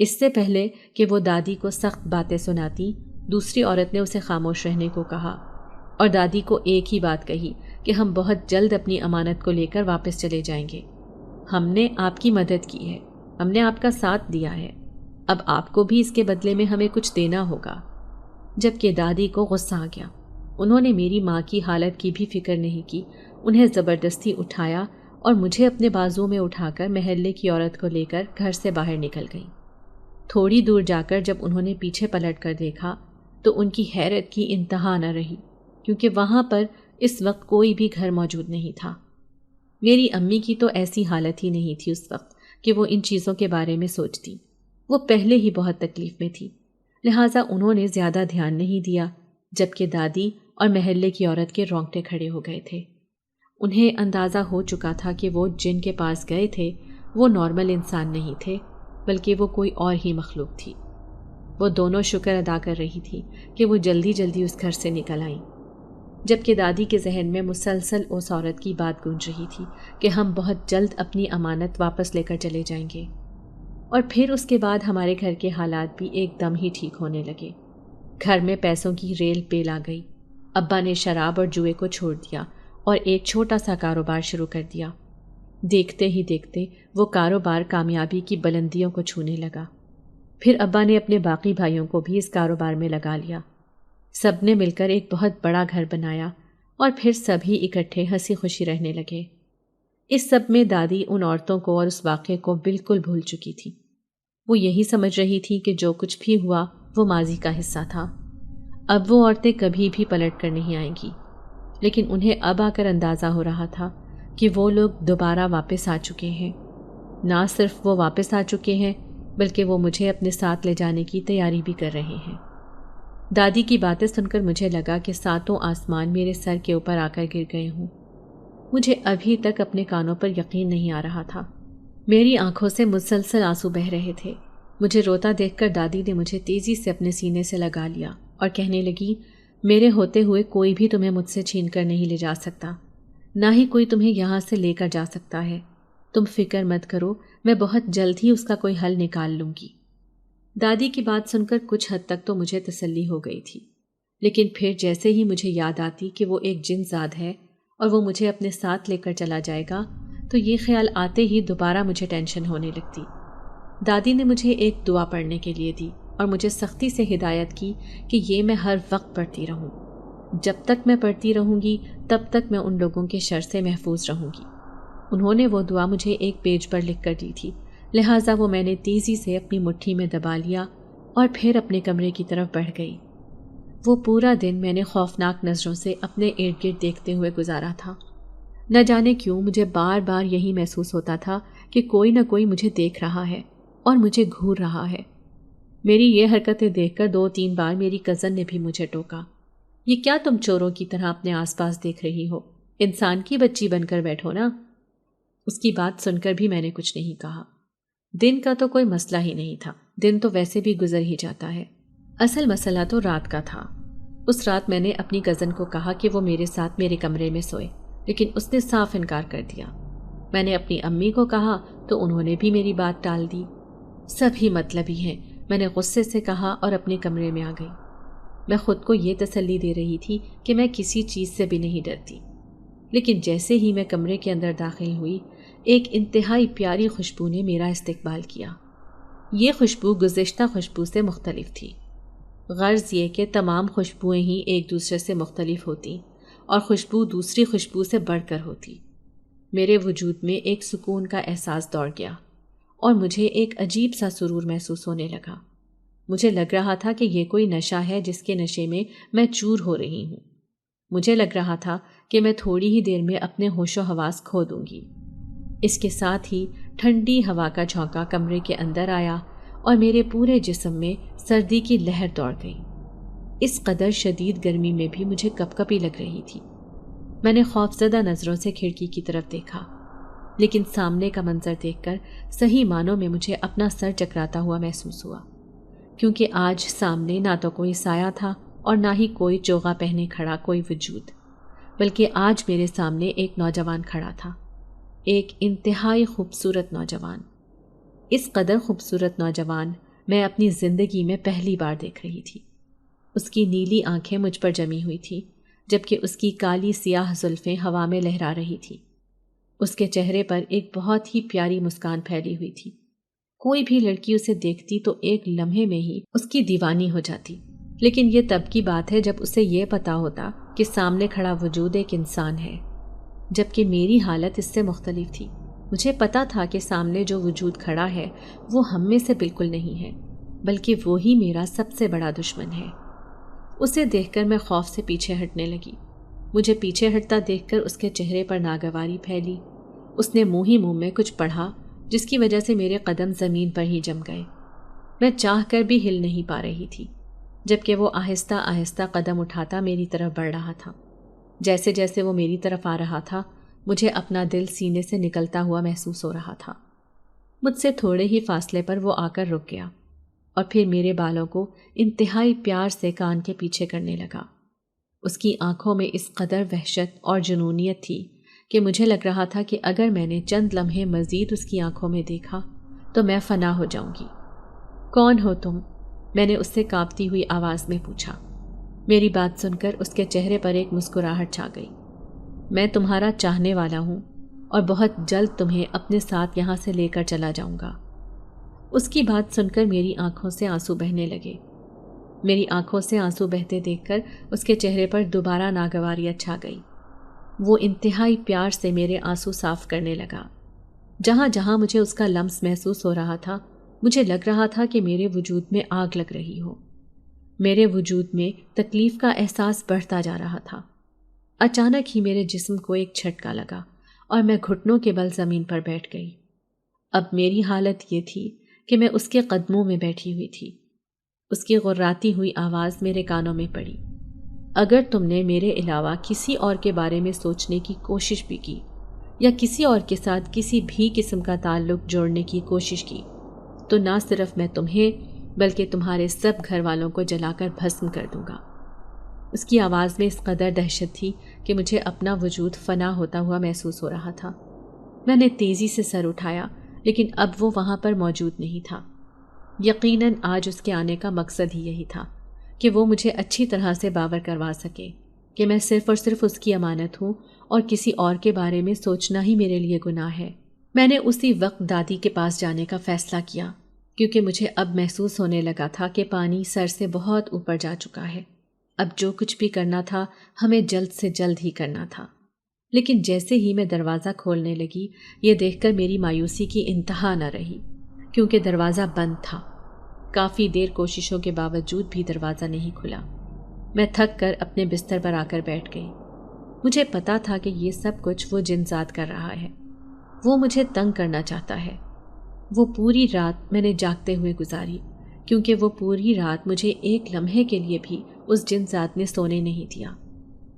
اس سے پہلے کہ وہ دادی کو سخت باتیں سناتی، دوسری عورت نے اسے خاموش رہنے کو کہا اور دادی کو ایک ہی بات کہی کہ ہم بہت جلد اپنی امانت کو لے کر واپس چلے جائیں گے۔ ہم نے آپ کی مدد کی ہے، ہم نے آپ کا ساتھ دیا ہے، اب آپ کو بھی اس کے بدلے میں ہمیں کچھ دینا ہوگا۔ جبکہ دادی کو غصہ آ گیا۔ انہوں نے میری ماں کی حالت کی بھی فکر نہیں کی، انہیں زبردستی اٹھایا اور مجھے اپنے بازو میں اٹھا کر محلے کی عورت کو لے کر گھر سے باہر نکل گئی۔ تھوڑی دور جا کر جب انہوں نے پیچھے پلٹ کر دیکھا تو ان کی حیرت کی انتہا نہ رہی کیونکہ وہاں پر اس وقت کوئی بھی گھر موجود نہیں تھا۔ میری امی کی تو ایسی حالت ہی نہیں تھی اس وقت کہ وہ ان چیزوں کے بارے میں سوچتی، وہ پہلے ہی بہت تکلیف میں تھی، لہٰذا انہوں نے زیادہ دھیان نہیں دیا، جبکہ دادی اور محلے کی عورت کے رونگٹے کھڑے ہو گئے تھے۔ انہیں اندازہ ہو چکا تھا کہ وہ جن کے پاس گئے تھے وہ نارمل انسان نہیں تھے بلکہ وہ کوئی اور ہی مخلوق تھی۔ وہ دونوں شکر ادا کر رہی تھی کہ وہ جلدی جلدی اس گھر سے نکل آئیں، جبکہ دادی کے ذہن میں مسلسل اس عورت کی بات گونج رہی تھی کہ ہم بہت جلد اپنی امانت واپس لے کر چلے جائیں گے۔ اور پھر اس کے بعد ہمارے گھر کے حالات بھی ایک دم ہی ٹھیک ہونے لگے۔ گھر میں پیسوں کی ریل پیل آ گئی، ابا نے شراب اور جوئے کو چھوڑ دیا اور ایک چھوٹا سا کاروبار شروع کر دیا۔ دیکھتے ہی دیکھتے وہ کاروبار کامیابی کی بلندیوں کو چھونے لگا۔ پھر ابا نے اپنے باقی بھائیوں کو بھی اس کاروبار میں لگا لیا۔ سب نے مل کر ایک بہت بڑا گھر بنایا اور پھر سبھی اکٹھے ہنسی خوشی رہنے لگے۔ اس سب میں دادی ان عورتوں کو اور اس واقعے کو بالکل بھول چکی تھی۔ وہ یہی سمجھ رہی تھی کہ جو کچھ بھی ہوا وہ ماضی کا حصہ تھا، اب وہ عورتیں کبھی بھی پلٹ کر نہیں آئیں گی۔ لیکن انہیں اب آ کر اندازہ ہو رہا تھا کہ وہ لوگ دوبارہ واپس آ چکے ہیں۔ نہ صرف وہ واپس آ چکے ہیں بلکہ وہ مجھے اپنے ساتھ لے جانے کی تیاری بھی کر رہے ہیں۔ دادی کی باتیں سن کر مجھے لگا کہ ساتوں آسمان میرے سر کے اوپر آ کر گر گئے ہوں۔ مجھے ابھی تک اپنے کانوں پر یقین نہیں آ رہا تھا۔ میری آنکھوں سے مسلسل آنسو بہہ رہے تھے۔ مجھے روتا دیکھ کر دادی نے مجھے تیزی سے اپنے سینے سے لگا لیا اور کہنے لگی، میرے ہوتے ہوئے کوئی بھی تمہیں مجھ سے چھین کر نہیں لے جا سکتا، نہ ہی کوئی تمہیں یہاں سے لے کر جا سکتا ہے۔ تم فکر مت کرو، میں بہت جلد ہی اس کا کوئی حل نکال لوں گی۔ دادی کی بات سن کر کچھ حد تک تو مجھے تسلی ہو گئی تھی، لیکن پھر جیسے ہی مجھے یاد آتی کہ وہ ایک جن زاد ہے اور وہ مجھے اپنے ساتھ لے کر چلا جائے گا تو یہ خیال آتے ہی دوبارہ مجھے ٹینشن ہونے لگتی۔ دادی نے مجھے ایک دعا پڑھنے کے لیے دی اور مجھے سختی سے ہدایت کی کہ یہ میں ہر وقت پڑھتی رہوں۔ جب تک میں پڑھتی رہوں گی تب تک میں ان لوگوں کے شر سے محفوظ رہوں گی۔ انہوں نے وہ دعا مجھے ایک پیج پر لکھ کر دی تھی، لہٰذا وہ میں نے تیزی سے اپنی مٹھی میں دبا لیا اور پھر اپنے کمرے کی طرف بڑھ گئی۔ وہ پورا دن میں نے خوفناک نظروں سے اپنے ارد گرد دیکھتے ہوئے گزارا تھا۔ نہ جانے کیوں مجھے بار بار یہی محسوس ہوتا تھا کہ کوئی نہ کوئی مجھے دیکھ رہا ہے اور مجھے گھور رہا ہے۔ میری یہ حرکتیں دیکھ کر 2-3 بار میری کزن نے بھی مجھے ٹوکا، یہ کیا تم چوروں کی طرح اپنے آس پاس دیکھ رہی ہو؟ انسان کی بچی بن کر بیٹھو نا۔ اس کی بات سن کر بھی میں نے کچھ نہیں کہا۔ دن کا تو کوئی مسئلہ ہی نہیں تھا، دن تو ویسے بھی گزر ہی جاتا ہے۔ اصل مسئلہ تو رات کا تھا۔ اس رات میں نے اپنی کزن کو کہا کہ وہ میرے ساتھ میرے کمرے میں سوئے، لیکن اس نے صاف انکار کر دیا۔ میں نے اپنی امی کو کہا تو انہوں نے بھی میری بات ٹال دی۔ سب ہی مطلبی ہیں، میں نے غصے سے کہا اور اپنے کمرے میں آ گئی۔ میں خود کو یہ تسلی دے رہی تھی کہ میں کسی چیز سے بھی نہیں ڈرتی، لیکن جیسے ہی میں کمرے کے اندر داخل ہوئی، ایک انتہائی پیاری خوشبو نے میرا استقبال کیا۔ یہ خوشبو گزشتہ خوشبو سے مختلف تھی۔ غرض یہ کہ تمام خوشبوئیں ہی ایک دوسرے سے مختلف ہوتی اور خوشبو دوسری خوشبو سے بڑھ کر ہوتی۔ میرے وجود میں ایک سکون کا احساس دوڑ گیا اور مجھے ایک عجیب سا سرور محسوس ہونے لگا۔ مجھے لگ رہا تھا کہ یہ کوئی نشہ ہے جس کے نشے میں چور ہو رہی ہوں۔ مجھے لگ رہا تھا کہ میں تھوڑی ہی دیر میں اپنے ہوش و حواس کھو دوں گی۔ اس کے ساتھ ہی ٹھنڈی ہوا کا جھونکا کمرے کے اندر آیا اور میرے پورے جسم میں سردی کی لہر دوڑ گئی۔ اس قدر شدید گرمی میں بھی مجھے کپکپی لگ رہی تھی۔ میں نے خوفزدہ نظروں سے کھڑکی کی طرف دیکھا، لیکن سامنے کا منظر دیکھ کر صحیح معنوں میں مجھے اپنا سر چکراتا ہوا محسوس ہوا، کیونکہ آج سامنے نہ تو کوئی سایہ تھا اور نہ ہی کوئی چوغا پہنے کھڑا کوئی وجود، بلکہ آج میرے سامنے ایک نوجوان کھڑا تھا، ایک انتہائی خوبصورت نوجوان۔ اس قدر خوبصورت نوجوان میں اپنی زندگی میں پہلی بار دیکھ رہی تھی۔ اس کی نیلی آنکھیں مجھ پر جمی ہوئی تھی، جبکہ اس کی کالی سیاہ زلفیں ہوا میں لہرا رہی تھی۔ اس کے چہرے پر ایک بہت ہی پیاری مسکان پھیلی ہوئی تھی۔ کوئی بھی لڑکی اسے دیکھتی تو ایک لمحے میں ہی اس کی دیوانی ہو جاتی، لیکن یہ تب کی بات ہے جب اسے یہ پتا ہوتا کہ سامنے کھڑا وجود ایک انسان ہے، جبکہ میری حالت اس سے مختلف تھی۔ مجھے پتا تھا کہ سامنے جو وجود کھڑا ہے وہ ہم میں سے بالکل نہیں ہے، بلکہ وہی میرا سب سے بڑا دشمن ہے۔ اسے دیکھ کر میں خوف سے پیچھے ہٹنے لگی۔ مجھے پیچھے ہٹتا دیکھ کر اس کے چہرے پر ناگواری پھیلی۔ اس نے منہ ہی منہ میں کچھ پڑھا، جس کی وجہ سے میرے قدم زمین پر ہی جم گئے۔ میں چاہ کر بھی ہل نہیں پا رہی تھی، جبکہ وہ آہستہ آہستہ قدم اٹھاتا میری طرف بڑھ رہا تھا۔ جیسے جیسے وہ میری طرف آ رہا تھا، مجھے اپنا دل سینے سے نکلتا ہوا محسوس ہو رہا تھا۔ مجھ سے تھوڑے ہی فاصلے پر وہ آ کر رک گیا اور پھر میرے بالوں کو انتہائی پیار سے کان کے پیچھے کرنے لگا۔ اس کی آنکھوں میں اس قدر وحشت اور جنونیت تھی کہ مجھے لگ رہا تھا کہ اگر میں نے چند لمحے مزید اس کی آنکھوں میں دیکھا تو میں فنا ہو جاؤں گی۔ کون ہو تم؟ میں نے اس سے کانپتی ہوئی آواز میں پوچھا۔ میری بات سن کر اس کے چہرے پر ایک مسکراہٹ چھا گئی۔ میں تمہارا چاہنے والا ہوں اور بہت جلد تمہیں اپنے ساتھ یہاں سے لے کر چلا جاؤں گا۔ اس کی بات سن کر میری آنکھوں سے آنسو بہنے لگے۔ میری آنکھوں سے آنسو بہتے دیکھ کر اس کے چہرے پر دوبارہ ناگواریت چھا گئی۔ وہ انتہائی پیار سے میرے آنسو صاف کرنے لگا۔ جہاں جہاں مجھے اس کا لمس محسوس ہو رہا تھا، مجھے لگ رہا تھا کہ میرے وجود میں آگ لگ رہی ہو۔ میرے وجود میں تکلیف کا احساس بڑھتا جا رہا تھا۔ اچانک ہی میرے جسم کو ایک جھٹکا لگا اور میں گھٹنوں کے بل زمین پر بیٹھ گئی۔ اب میری حالت یہ تھی کہ میں اس کے قدموں میں بیٹھی ہوئی تھی۔ اس کی غراتی ہوئی آواز میرے کانوں میں پڑی۔ اگر تم نے میرے علاوہ کسی اور کے بارے میں سوچنے کی کوشش بھی کی یا کسی اور کے ساتھ کسی بھی قسم کا تعلق جوڑنے کی کوشش کی تو نہ صرف میں تمہیں بلکہ تمہارے سب گھر والوں کو جلا کر بھسم کر دوں گا۔ اس کی آواز میں اس قدر دہشت تھی کہ مجھے اپنا وجود فنا ہوتا ہوا محسوس ہو رہا تھا۔ میں نے تیزی سے سر اٹھایا، لیکن اب وہ وہاں پر موجود نہیں تھا۔ یقیناً آج اس کے آنے کا مقصد ہی یہی تھا کہ وہ مجھے اچھی طرح سے باور کروا سکے کہ میں صرف اور صرف اس کی امانت ہوں اور کسی اور کے بارے میں سوچنا ہی میرے لیے گناہ ہے۔ میں نے اسی وقت دادی کے پاس جانے کا فیصلہ کیا، کیونکہ مجھے اب محسوس ہونے لگا تھا کہ پانی سر سے بہت اوپر جا چکا ہے۔ اب جو کچھ بھی کرنا تھا ہمیں جلد سے جلد ہی کرنا تھا۔ لیکن جیسے ہی میں دروازہ کھولنے لگی، یہ دیکھ کر میری مایوسی کی انتہا نہ رہی، کیونکہ دروازہ بند تھا۔ کافی دیر کوششوں کے باوجود بھی دروازہ نہیں کھلا۔ میں تھک کر اپنے بستر پر آ کر بیٹھ گئی۔ مجھے پتا تھا کہ یہ سب کچھ وہ جن ذات کر رہا ہے۔ وہ مجھے تنگ کرنا چاہتا ہے۔ وہ پوری رات میں نے جاگتے ہوئے گزاری، کیونکہ وہ پوری رات مجھے ایک لمحے کے لیے بھی اس جن ذات نے سونے نہیں دیا۔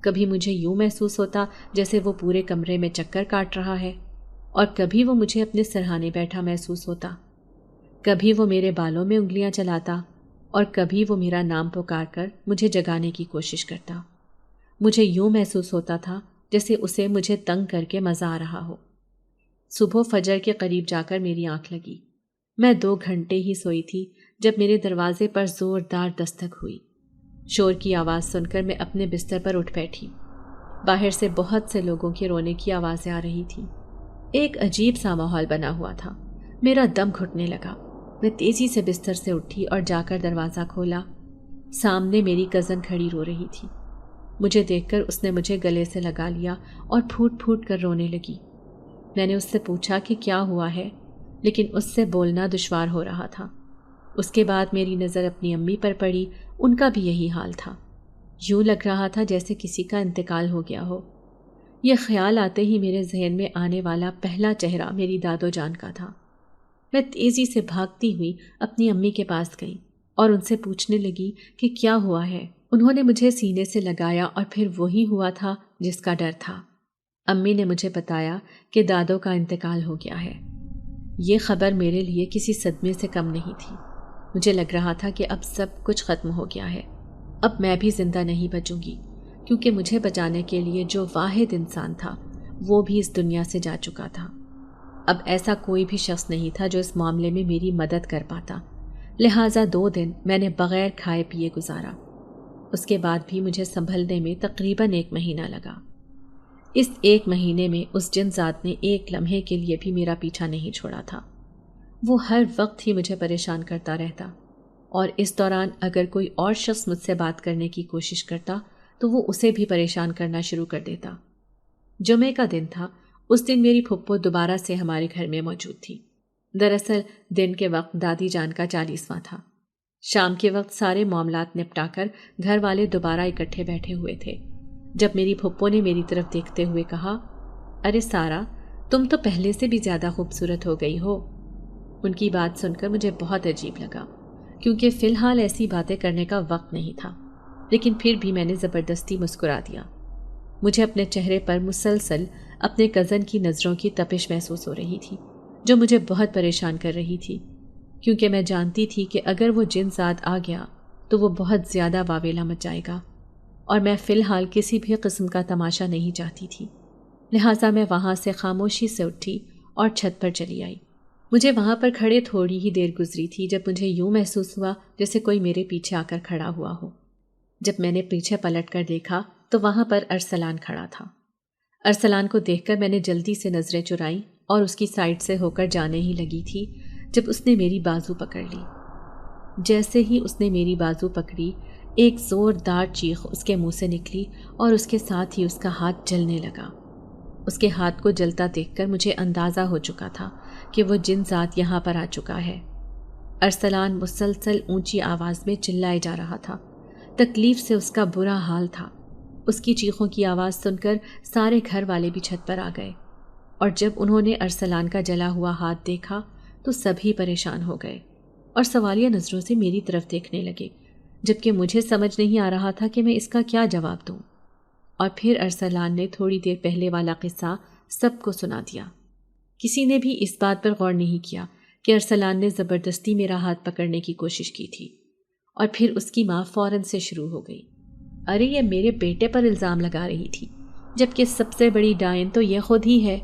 کبھی مجھے یوں محسوس ہوتا جیسے وہ پورے کمرے میں چکر کاٹ رہا ہے، اور کبھی وہ مجھے اپنے سرہانے بیٹھا محسوس ہوتا۔ کبھی وہ میرے بالوں میں انگلیاں چلاتا اور کبھی وہ میرا نام پکار کر مجھے جگانے کی کوشش کرتا۔ مجھے یوں محسوس ہوتا تھا جیسے اسے مجھے تنگ کر کے مزہ آ رہا ہو۔ صبح فجر کے قریب جا کر میری آنکھ لگی۔ میں 2 گھنٹے ہی سوئی تھی، جب میرے دروازے پر زوردار دستک ہوئی۔ شور کی آواز سن کر میں اپنے بستر پر اٹھ بیٹھی۔ باہر سے بہت سے لوگوں کے رونے کی آوازیں آ رہی تھیں۔ ایک عجیب سا ماحول بنا ہوا تھا۔ میرا دم گھٹنے لگا۔ میں تیزی سے بستر سے اٹھی اور جا کر دروازہ کھولا۔ سامنے میری کزن کھڑی رو رہی تھی۔ مجھے دیکھ کر اس نے مجھے گلے سے لگا لیا اور پھوٹ پھوٹ کر رونے لگی۔ میں نے اس سے پوچھا کہ کیا ہوا ہے، لیکن اس سے بولنا دشوار ہو رہا تھا۔ اس کے بعد میری نظر اپنی امی پر پڑی۔ ان کا بھی یہی حال تھا۔ یوں لگ رہا تھا جیسے کسی کا انتقال ہو گیا ہو۔ یہ خیال آتے ہی میرے ذہن میں آنے والا پہلا چہرہ میری دادو جان کا تھا۔ میں تیزی سے بھاگتی ہوئی اپنی امی کے پاس گئی اور ان سے پوچھنے لگی کہ کیا ہوا ہے۔ انہوں نے مجھے سینے سے لگایا اور پھر وہی ہوا تھا جس کا ڈر تھا۔ امی نے مجھے بتایا کہ دادو کا انتقال ہو گیا ہے۔ یہ خبر میرے لیے کسی صدمے سے کم نہیں تھی۔ مجھے لگ رہا تھا کہ اب سب کچھ ختم ہو گیا ہے۔ اب میں بھی زندہ نہیں بچوں گی، کیونکہ مجھے بچانے کے لیے جو واحد انسان تھا وہ بھی اس دنیا سے جا چکا تھا۔ اب ایسا کوئی بھی شخص نہیں تھا جو اس معاملے میں میری مدد کر پاتا، لہٰذا 2 دن میں نے بغیر کھائے پیے گزارا۔ اس کے بعد بھی مجھے سنبھلنے میں تقریباً 1 مہینہ لگا۔ اس 1 مہینے میں اس جن ذات نے ایک لمحے کے لیے بھی میرا پیچھا نہیں چھوڑا تھا۔ وہ ہر وقت ہی مجھے پریشان کرتا رہتا، اور اس دوران اگر کوئی اور شخص مجھ سے بات کرنے کی کوشش کرتا تو وہ اسے بھی پریشان کرنا شروع کر دیتا۔ جمعے کا دن تھا۔ اس دن میری پھپھو دوبارہ سے ہمارے گھر میں موجود تھی۔ دراصل دن کے وقت دادی جان کا 40واں تھا۔ شام کے وقت سارے معاملات نپٹا کر گھر والے دوبارہ اکٹھے بیٹھے ہوئے تھے، جب میری پھپھو نے میری طرف دیکھتے ہوئے کہا، ارے سارا، تم تو پہلے سے بھی زیادہ خوبصورت ہو گئی ہو۔ ان کی بات سن کر مجھے بہت عجیب لگا، کیونکہ فی الحال ایسی باتیں کرنے کا وقت نہیں تھا، لیکن پھر بھی میں نے زبردستی مسکرا دیا۔ مجھے اپنے چہرے پر مسلسل اپنے کزن کی نظروں کی تپش محسوس ہو رہی تھی، جو مجھے بہت پریشان کر رہی تھی، کیونکہ میں جانتی تھی کہ اگر وہ جن ذات آ گیا تو وہ بہت زیادہ واویلا مچائے گا، اور میں فی الحال کسی بھی قسم کا تماشا نہیں چاہتی تھی۔ لہٰذا میں وہاں سے خاموشی سے اٹھی اور چھت پر چلی آئی۔ مجھے وہاں پر کھڑے تھوڑی ہی دیر گزری تھی جب مجھے یوں محسوس ہوا جیسے کوئی میرے پیچھے آ کر کھڑا ہوا ہو۔ جب میں نے پیچھے پلٹ کر دیکھا تو وہاں پر ارسلان کھڑا تھا۔ ارسلان کو دیکھ کر میں نے جلدی سے نظریں چرائیں اور اس کی سائڈ سے ہو کر جانے ہی لگی تھی جب اس نے میری بازو پکڑ لی۔ جیسے ہی اس نے میری بازو پکڑی، ایک زوردار چیخ اس کے منہ سے نکلی اور اس کے ساتھ ہی اس کا ہاتھ جلنے لگا۔ اس کے ہاتھ کو جلتا دیکھ کر مجھے اندازہ ہو چکا تھا کہ وہ جن ذات یہاں پر آ چکا ہے۔ ارسلان مسلسل اونچی آواز میں چلائے جا رہا تھا۔ تکلیف سے اس کا برا حال تھا۔ اس کی چیخوں کی آواز سن کر سارے گھر والے بھی چھت پر آ گئے، اور جب انہوں نے ارسلان کا جلا ہوا ہاتھ دیکھا تو سبھی پریشان ہو گئے اور سوالیہ نظروں سے میری طرف دیکھنے لگے، جبکہ مجھے سمجھ نہیں آ رہا تھا کہ میں اس کا کیا جواب دوں۔ اور پھر ارسلان نے تھوڑی دیر پہلے والا قصہ سب کو سنا دیا۔ کسی نے بھی اس بات پر غور نہیں کیا کہ ارسلان نے زبردستی میرا ہاتھ پکڑنے کی کوشش کی تھی، اور پھر اس کی ماں فوراً سے شروع ہو گئی، ارے یہ میرے بیٹے پر الزام لگا رہی تھی، جبکہ سب سے بڑی ڈائن تو یہ خود ہی ہے۔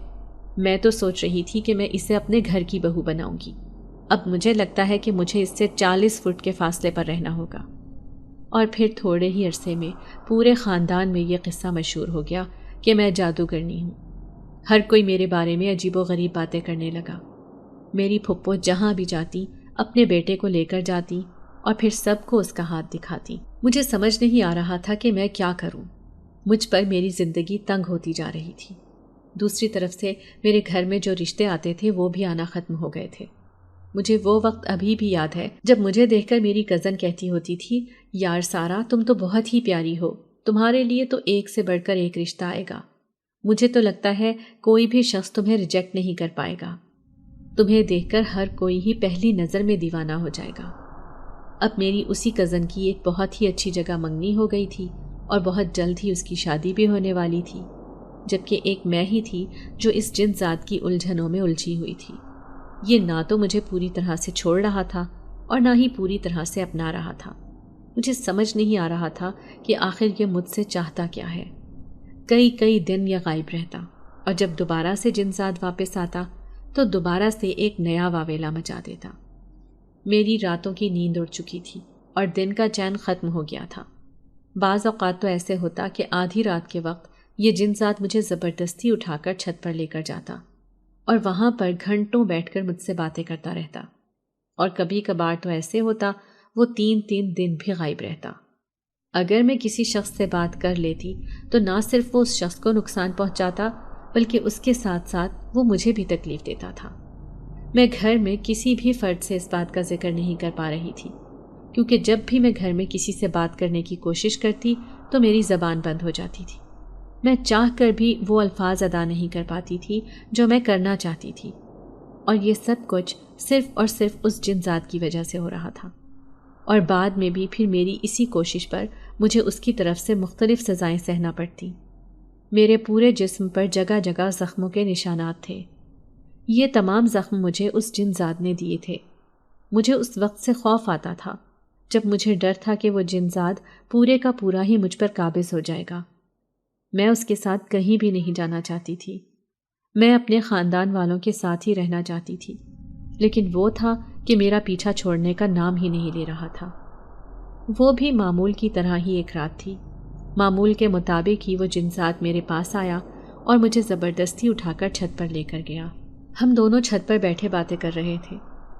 میں تو سوچ رہی تھی کہ میں اسے اپنے گھر کی بہو بناؤں گی، اب مجھے لگتا ہے کہ مجھے اس سے 40 فٹ کے فاصلے پر رہنا ہوگا۔ اور پھر تھوڑے ہی عرصے میں پورے خاندان میں یہ قصہ مشہور ہو گیا کہ میں جادوگرنی ہوں۔ ہر کوئی میرے بارے میں عجیب و غریب باتیں کرنے لگا۔ میری پھپھو جہاں بھی جاتی اپنے بیٹے کو لے کر جاتی اور پھر سب کو اس کا ہاتھ دکھاتی۔ مجھے سمجھ نہیں آ رہا تھا کہ میں کیا کروں۔ مجھ پر میری زندگی تنگ ہوتی جا رہی تھی۔ دوسری طرف سے میرے گھر میں جو رشتے آتے تھے وہ بھی آنا ختم ہو گئے تھے۔ مجھے وہ وقت ابھی بھی یاد ہے جب مجھے دیکھ کر میری کزن کہتی ہوتی تھی، یار سارا، تم تو بہت ہی پیاری ہو، تمہارے لیے تو ایک سے بڑھ کر ایک رشتہ آئے گا۔ مجھے تو لگتا ہے کوئی بھی شخص تمہیں ریجیکٹ نہیں کر پائے گا۔ تمہیں دیکھ کر ہر کوئی ہی پہلی نظر میں دیوانہ ہو جائے گا۔ اب میری اسی کزن کی ایک بہت ہی اچھی جگہ منگنی ہو گئی تھی اور بہت جلد ہی اس کی شادی بھی ہونے والی تھی، جبکہ ایک میں ہی تھی جو اس جن ذات کی الجھنوں میں الجھی ہوئی تھی۔ یہ نہ تو مجھے پوری طرح سے چھوڑ رہا تھا اور نہ ہی پوری طرح سے اپنا رہا تھا۔ مجھے سمجھ نہیں آ رہا تھا کہ آخر یہ مجھ سے چاہتا کیا ہے۔ کئی دن یہ غائب رہتا، اور جب دوبارہ سے جن ذات واپس آتا تو دوبارہ سے ایک نیا واویلا مچا دیتا۔ میری راتوں کی نیند اڑ چکی تھی اور دن کا چین ختم ہو گیا تھا۔ بعض اوقات تو ایسے ہوتا کہ آدھی رات کے وقت یہ جن ذات مجھے زبردستی اٹھا کر چھت پر لے کر جاتا اور وہاں پر گھنٹوں بیٹھ کر مجھ سے باتیں کرتا رہتا، اور کبھی کبھار تو ایسے ہوتا وہ 3 دن بھی غائب رہتا۔ اگر میں کسی شخص سے بات کر لیتی تو نہ صرف وہ اس شخص کو نقصان پہنچاتا بلکہ اس کے ساتھ ساتھ وہ مجھے بھی تکلیف دیتا تھا۔ میں گھر میں کسی بھی فرد سے اس بات کا ذکر نہیں کر پا رہی تھی، کیونکہ جب بھی میں گھر میں کسی سے بات کرنے کی کوشش کرتی تو میری زبان بند ہو جاتی تھی۔ میں چاہ کر بھی وہ الفاظ ادا نہیں کر پاتی تھی جو میں کرنا چاہتی تھی، اور یہ سب کچھ صرف اور صرف اس جن ذات کی وجہ سے ہو رہا تھا۔ اور بعد میں بھی پھر میری اسی کوشش پر مجھے اس کی طرف سے مختلف سزائیں سہنا پڑتی۔ میرے پورے جسم پر جگہ جگہ زخموں کے نشانات تھے۔ یہ تمام زخم مجھے اس جن ذات نے دیے تھے۔ مجھے اس وقت سے خوف آتا تھا جب مجھے ڈر تھا کہ وہ جن ذات پورے کا پورا ہی مجھ پر قابض ہو جائے گا۔ میں اس کے ساتھ کہیں بھی نہیں جانا چاہتی تھی۔ میں اپنے خاندان والوں کے ساتھ ہی رہنا چاہتی تھی، لیکن وہ تھا کہ میرا پیچھا چھوڑنے کا نام ہی نہیں لے رہا تھا۔ وہ بھی معمول کی طرح ہی ایک رات تھی۔ معمول کے مطابق ہی وہ جن ذات میرے پاس آیا اور مجھے زبردستی اٹھا کر چھت پر لے کر گیا۔ ہم دونوں چھت پر بیٹھے باتیں کر رہے تھے۔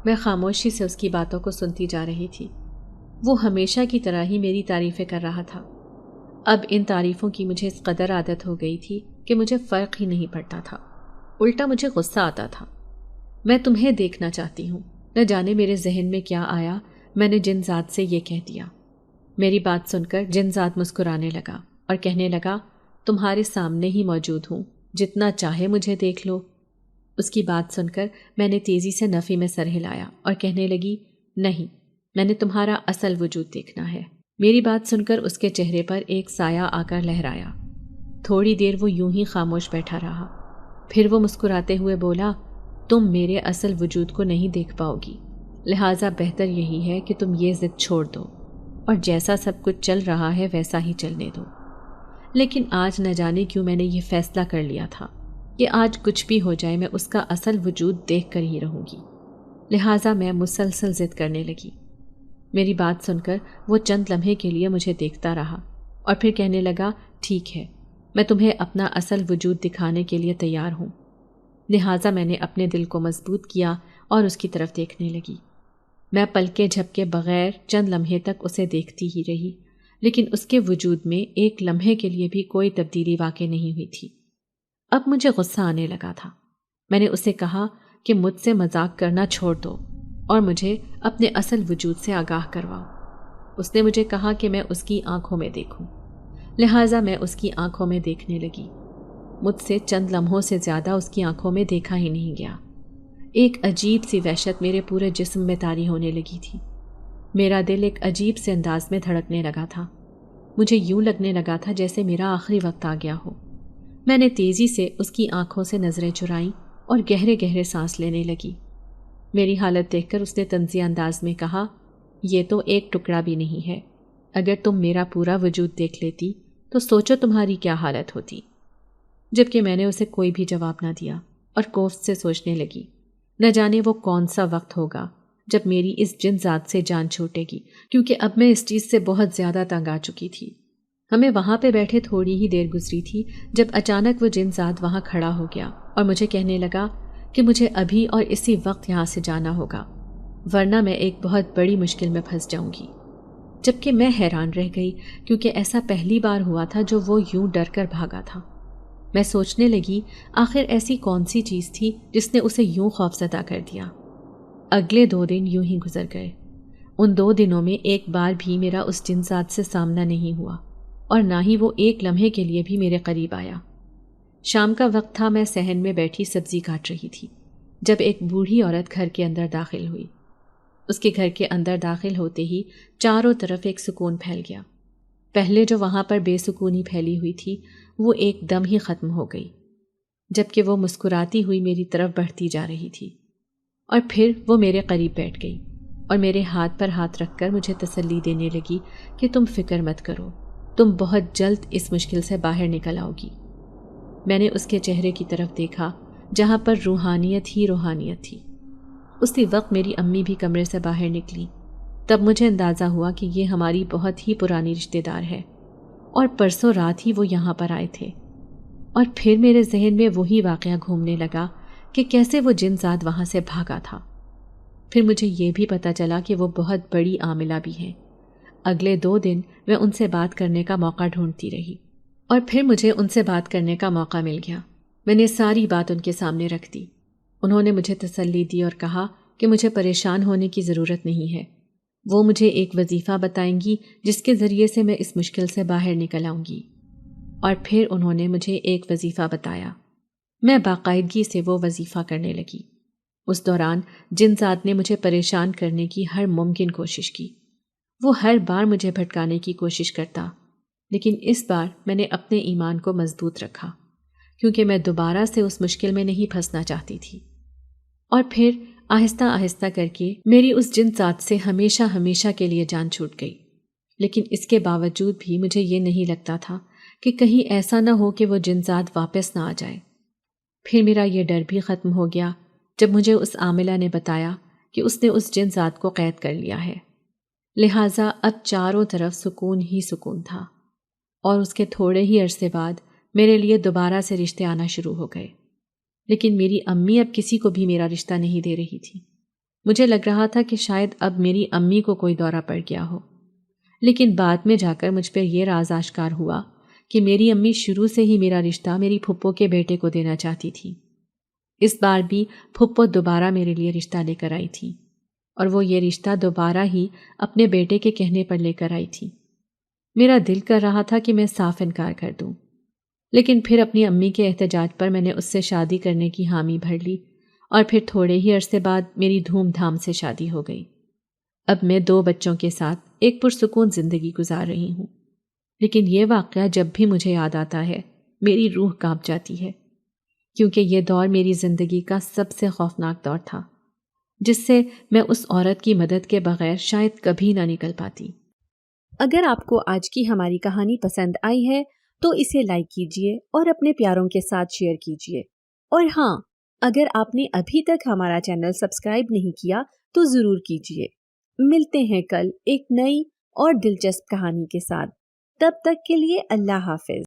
میں خاموشی سے اس کی باتوں کو سنتی جا رہی تھی۔ وہ ہمیشہ کی طرح ہی میری تعریفیں کر رہا تھا۔ اب ان تعریفوں کی مجھے اس قدر عادت ہو گئی تھی کہ مجھے فرق ہی نہیں پڑتا تھا، الٹا مجھے غصہ آتا تھا۔ میں تمہیں دیکھنا چاہتی ہوں۔ نہ جانے میرے ذہن میں کیا آیا، میں نے جن ذات سے یہ کہہ دیا۔ میری بات سن کر جن ذات مسکرانے لگا اور کہنے لگا، تمہارے سامنے ہی موجود ہوں، جتنا چاہے مجھے دیکھ لو۔ اس کی بات سن کر میں نے تیزی سے نفی میں سر ہلایا اور کہنے لگی، نہیں، میں نے تمہارا اصل وجود دیکھنا ہے۔ میری بات سن کر اس کے چہرے پر ایک سایہ آ کر لہرایا۔ تھوڑی دیر وہ یوں ہی خاموش بیٹھا رہا، پھر وہ مسکراتے ہوئے بولا، تم میرے اصل وجود کو نہیں دیکھ پاؤ گی، لہٰذا بہتر یہی ہے کہ تم یہ ضد چھوڑ دو اور جیسا سب کچھ چل رہا ہے ویسا ہی چلنے دو۔ لیکن آج نہ جانے کیوں میں نے یہ فیصلہ کر لیا تھا کہ آج کچھ بھی ہو جائے میں اس کا اصل وجود دیکھ کر ہی رہوں گی، لہٰذا میں مسلسل ضد کرنے لگی۔ میری بات سن کر وہ چند لمحے کے لیے مجھے دیکھتا رہا اور پھر کہنے لگا، ٹھیک ہے، میں تمہیں اپنا اصل وجود دکھانے کے لیے تیار ہوں۔ لہٰذا میں نے اپنے دل کو مضبوط کیا اور اس کی طرف دیکھنے لگی۔ میں پلکے جھپکے بغیر چند لمحے تک اسے دیکھتی ہی رہی، لیکن اس کے وجود میں ایک لمحے کے لیے بھی کوئی تبدیلی واقع نہیں ہوئی تھی۔ اب مجھے غصہ آنے لگا تھا۔ میں نے اسے کہا کہ مجھ سے مذاق کرنا چھوڑ دو اور مجھے اپنے اصل وجود سے آگاہ کرواؤ۔ اس نے مجھے کہا کہ میں اس کی آنکھوں میں دیکھوں، لہٰذا میں اس کی آنکھوں میں دیکھنے لگی۔ مجھ سے چند لمحوں سے زیادہ اس کی آنکھوں میں دیکھا ہی نہیں گیا۔ ایک عجیب سی وحشت میرے پورے جسم میں طاری ہونے لگی تھی۔ میرا دل ایک عجیب سے انداز میں دھڑکنے لگا تھا۔ مجھے یوں لگنے لگا تھا جیسے میرا آخری وقت آ گیا ہو۔ میں نے تیزی سے اس کی آنکھوں سے نظریں چرائیں اور گہرے گہرے سانس لینے لگی۔ میری حالت دیکھ کر اس نے طنزیہ انداز میں کہا، یہ تو ایک ٹکڑا بھی نہیں ہے، اگر تم میرا پورا وجود دیکھ لیتی تو سوچو تمہاری کیا حالت ہوتی۔ جبکہ میں نے اسے کوئی بھی جواب نہ دیا اور کوفت سے سوچنے لگی، نہ جانے وہ کون سا وقت ہوگا جب میری اس جن ذات سے جان چھوٹے گی، کیونکہ اب میں اس چیز سے بہت زیادہ تنگ آ چکی تھی۔ ہمیں وہاں پہ بیٹھے تھوڑی ہی دیر گزری تھی جب اچانک وہ جن ذات وہاں کھڑا ہو گیا اور مجھے کہنے لگا کہ مجھے ابھی اور اسی وقت یہاں سے جانا ہوگا، ورنہ میں ایک بہت بڑی مشکل میں پھنس جاؤں گی۔ جبکہ میں حیران رہ گئی، کیونکہ ایسا پہلی بار ہوا تھا جو وہ یوں ڈر کر بھاگا تھا۔ میں سوچنے لگی، آخر ایسی کون سی چیز تھی جس نے اسے یوں خوفزدہ کر دیا۔ اگلے 2 دن یوں ہی گزر گئے۔ ان 2 دنوں میں ایک بار بھی میرا اس جن ذات سے سامنا نہیں ہوا اور نہ ہی وہ ایک لمحے کے لیے بھی میرے قریب آیا۔ شام کا وقت تھا، میں صحن میں بیٹھی سبزی کاٹ رہی تھی جب ایک بوڑھی عورت گھر کے اندر داخل ہوئی۔ اس کے گھر کے اندر داخل ہوتے ہی چاروں طرف ایک سکون پھیل گیا۔ پہلے جو وہاں پر بے سکونی پھیلی ہوئی تھی وہ ایک دم ہی ختم ہو گئی، جبکہ وہ مسکراتی ہوئی میری طرف بڑھتی جا رہی تھی، اور پھر وہ میرے قریب بیٹھ گئی اور میرے ہاتھ پر ہاتھ رکھ کر مجھے تسلی دینے لگی کہ تم فکر مت کرو، تم بہت جلد اس مشکل سے باہر نکل آؤ گی۔ میں نے اس کے چہرے کی طرف دیکھا جہاں پر روحانیت ہی روحانیت تھی۔ اسی وقت میری امی بھی کمرے سے باہر نکلی۔ تب مجھے اندازہ ہوا کہ یہ ہماری بہت ہی پرانی رشتہ دار ہے اور پرسوں رات ہی وہ یہاں پر آئے تھے۔ اور پھر میرے ذہن میں وہی واقعہ گھومنے لگا کہ کیسے وہ جن زاد وہاں سے بھاگا تھا۔ پھر مجھے یہ بھی پتہ چلا کہ وہ بہت بڑی عاملہ بھی ہیں۔ اگلے 2 دن میں ان سے بات کرنے کا موقع ڈھونڈتی رہی اور پھر مجھے ان سے بات کرنے کا موقع مل گیا۔ میں نے ساری بات ان کے سامنے رکھ دی۔ انہوں نے مجھے تسلی دی اور کہا کہ مجھے پریشان ہونے کی ضرورت نہیں ہے۔ وہ مجھے ایک وظیفہ بتائیں گی جس کے ذریعے سے میں اس مشکل سے باہر نکل آؤں گی۔ اور پھر انہوں نے مجھے ایک وظیفہ بتایا۔ میں باقاعدگی سے وہ وظیفہ کرنے لگی۔ اس دوران جن ذات نے مجھے پریشان کرنے کی ہر ممکن کوشش کی۔ وہ ہر بار مجھے بھٹکانے کی کوشش کرتا، لیکن اس بار میں نے اپنے ایمان کو مضبوط رکھا، کیونکہ میں دوبارہ سے اس مشکل میں نہیں پھنسنا چاہتی تھی۔ اور پھر آہستہ آہستہ کر کے میری اس جن ذات سے ہمیشہ ہمیشہ کے لیے جان چھوٹ گئی۔ لیکن اس کے باوجود بھی مجھے یہ نہیں لگتا تھا کہ کہیں ایسا نہ ہو کہ وہ جن ذات واپس نہ آ جائے۔ پھر میرا یہ ڈر بھی ختم ہو گیا جب مجھے اس عاملہ نے بتایا کہ اس نے اس جن ذات کو قید کر لیا ہے، لہٰذا اب چاروں طرف سکون ہی سکون تھا۔ اور اس کے تھوڑے ہی عرصے بعد میرے لیے دوبارہ سے رشتے آنا شروع ہو گئے۔ لیکن میری امی اب کسی کو بھی میرا رشتہ نہیں دے رہی تھی۔ مجھے لگ رہا تھا کہ شاید اب میری امی کو کوئی دورہ پڑ گیا ہو، لیکن بعد میں جا کر مجھ پر یہ راز آشکار ہوا کہ میری امی شروع سے ہی میرا رشتہ میری پھپھو کے بیٹے کو دینا چاہتی تھی۔ اس بار بھی پھپھو دوبارہ میرے لیے رشتہ لے کر آئی تھی، اور وہ یہ رشتہ دوبارہ ہی اپنے بیٹے کے کہنے پر لے کر آئی تھی۔ میرا دل کر رہا تھا کہ میں صاف انکار کر دوں، لیکن پھر اپنی امی کے احتجاج پر میں نے اس سے شادی کرنے کی حامی بھر لی، اور پھر تھوڑے ہی عرصے بعد میری دھوم دھام سے شادی ہو گئی۔ اب میں 2 بچوں کے ساتھ ایک پرسکون زندگی گزار رہی ہوں، لیکن یہ واقعہ جب بھی مجھے یاد آتا ہے میری روح کانپ جاتی ہے، کیونکہ یہ دور میری زندگی کا سب سے خوفناک دور تھا، جس سے میں اس عورت کی مدد کے بغیر شاید کبھی نہ نکل پاتی۔ اگر آپ کو آج کی ہماری کہانی پسند آئی ہے تو اسے لائک کیجیے اور اپنے پیاروں کے ساتھ شیئر کیجیے، اور ہاں، اگر آپ نے ابھی تک ہمارا چینل سبسکرائب نہیں کیا تو ضرور کیجیے۔ ملتے ہیں کل ایک نئی اور دلچسپ کہانی کے ساتھ، تب تک کے لیے اللہ حافظ۔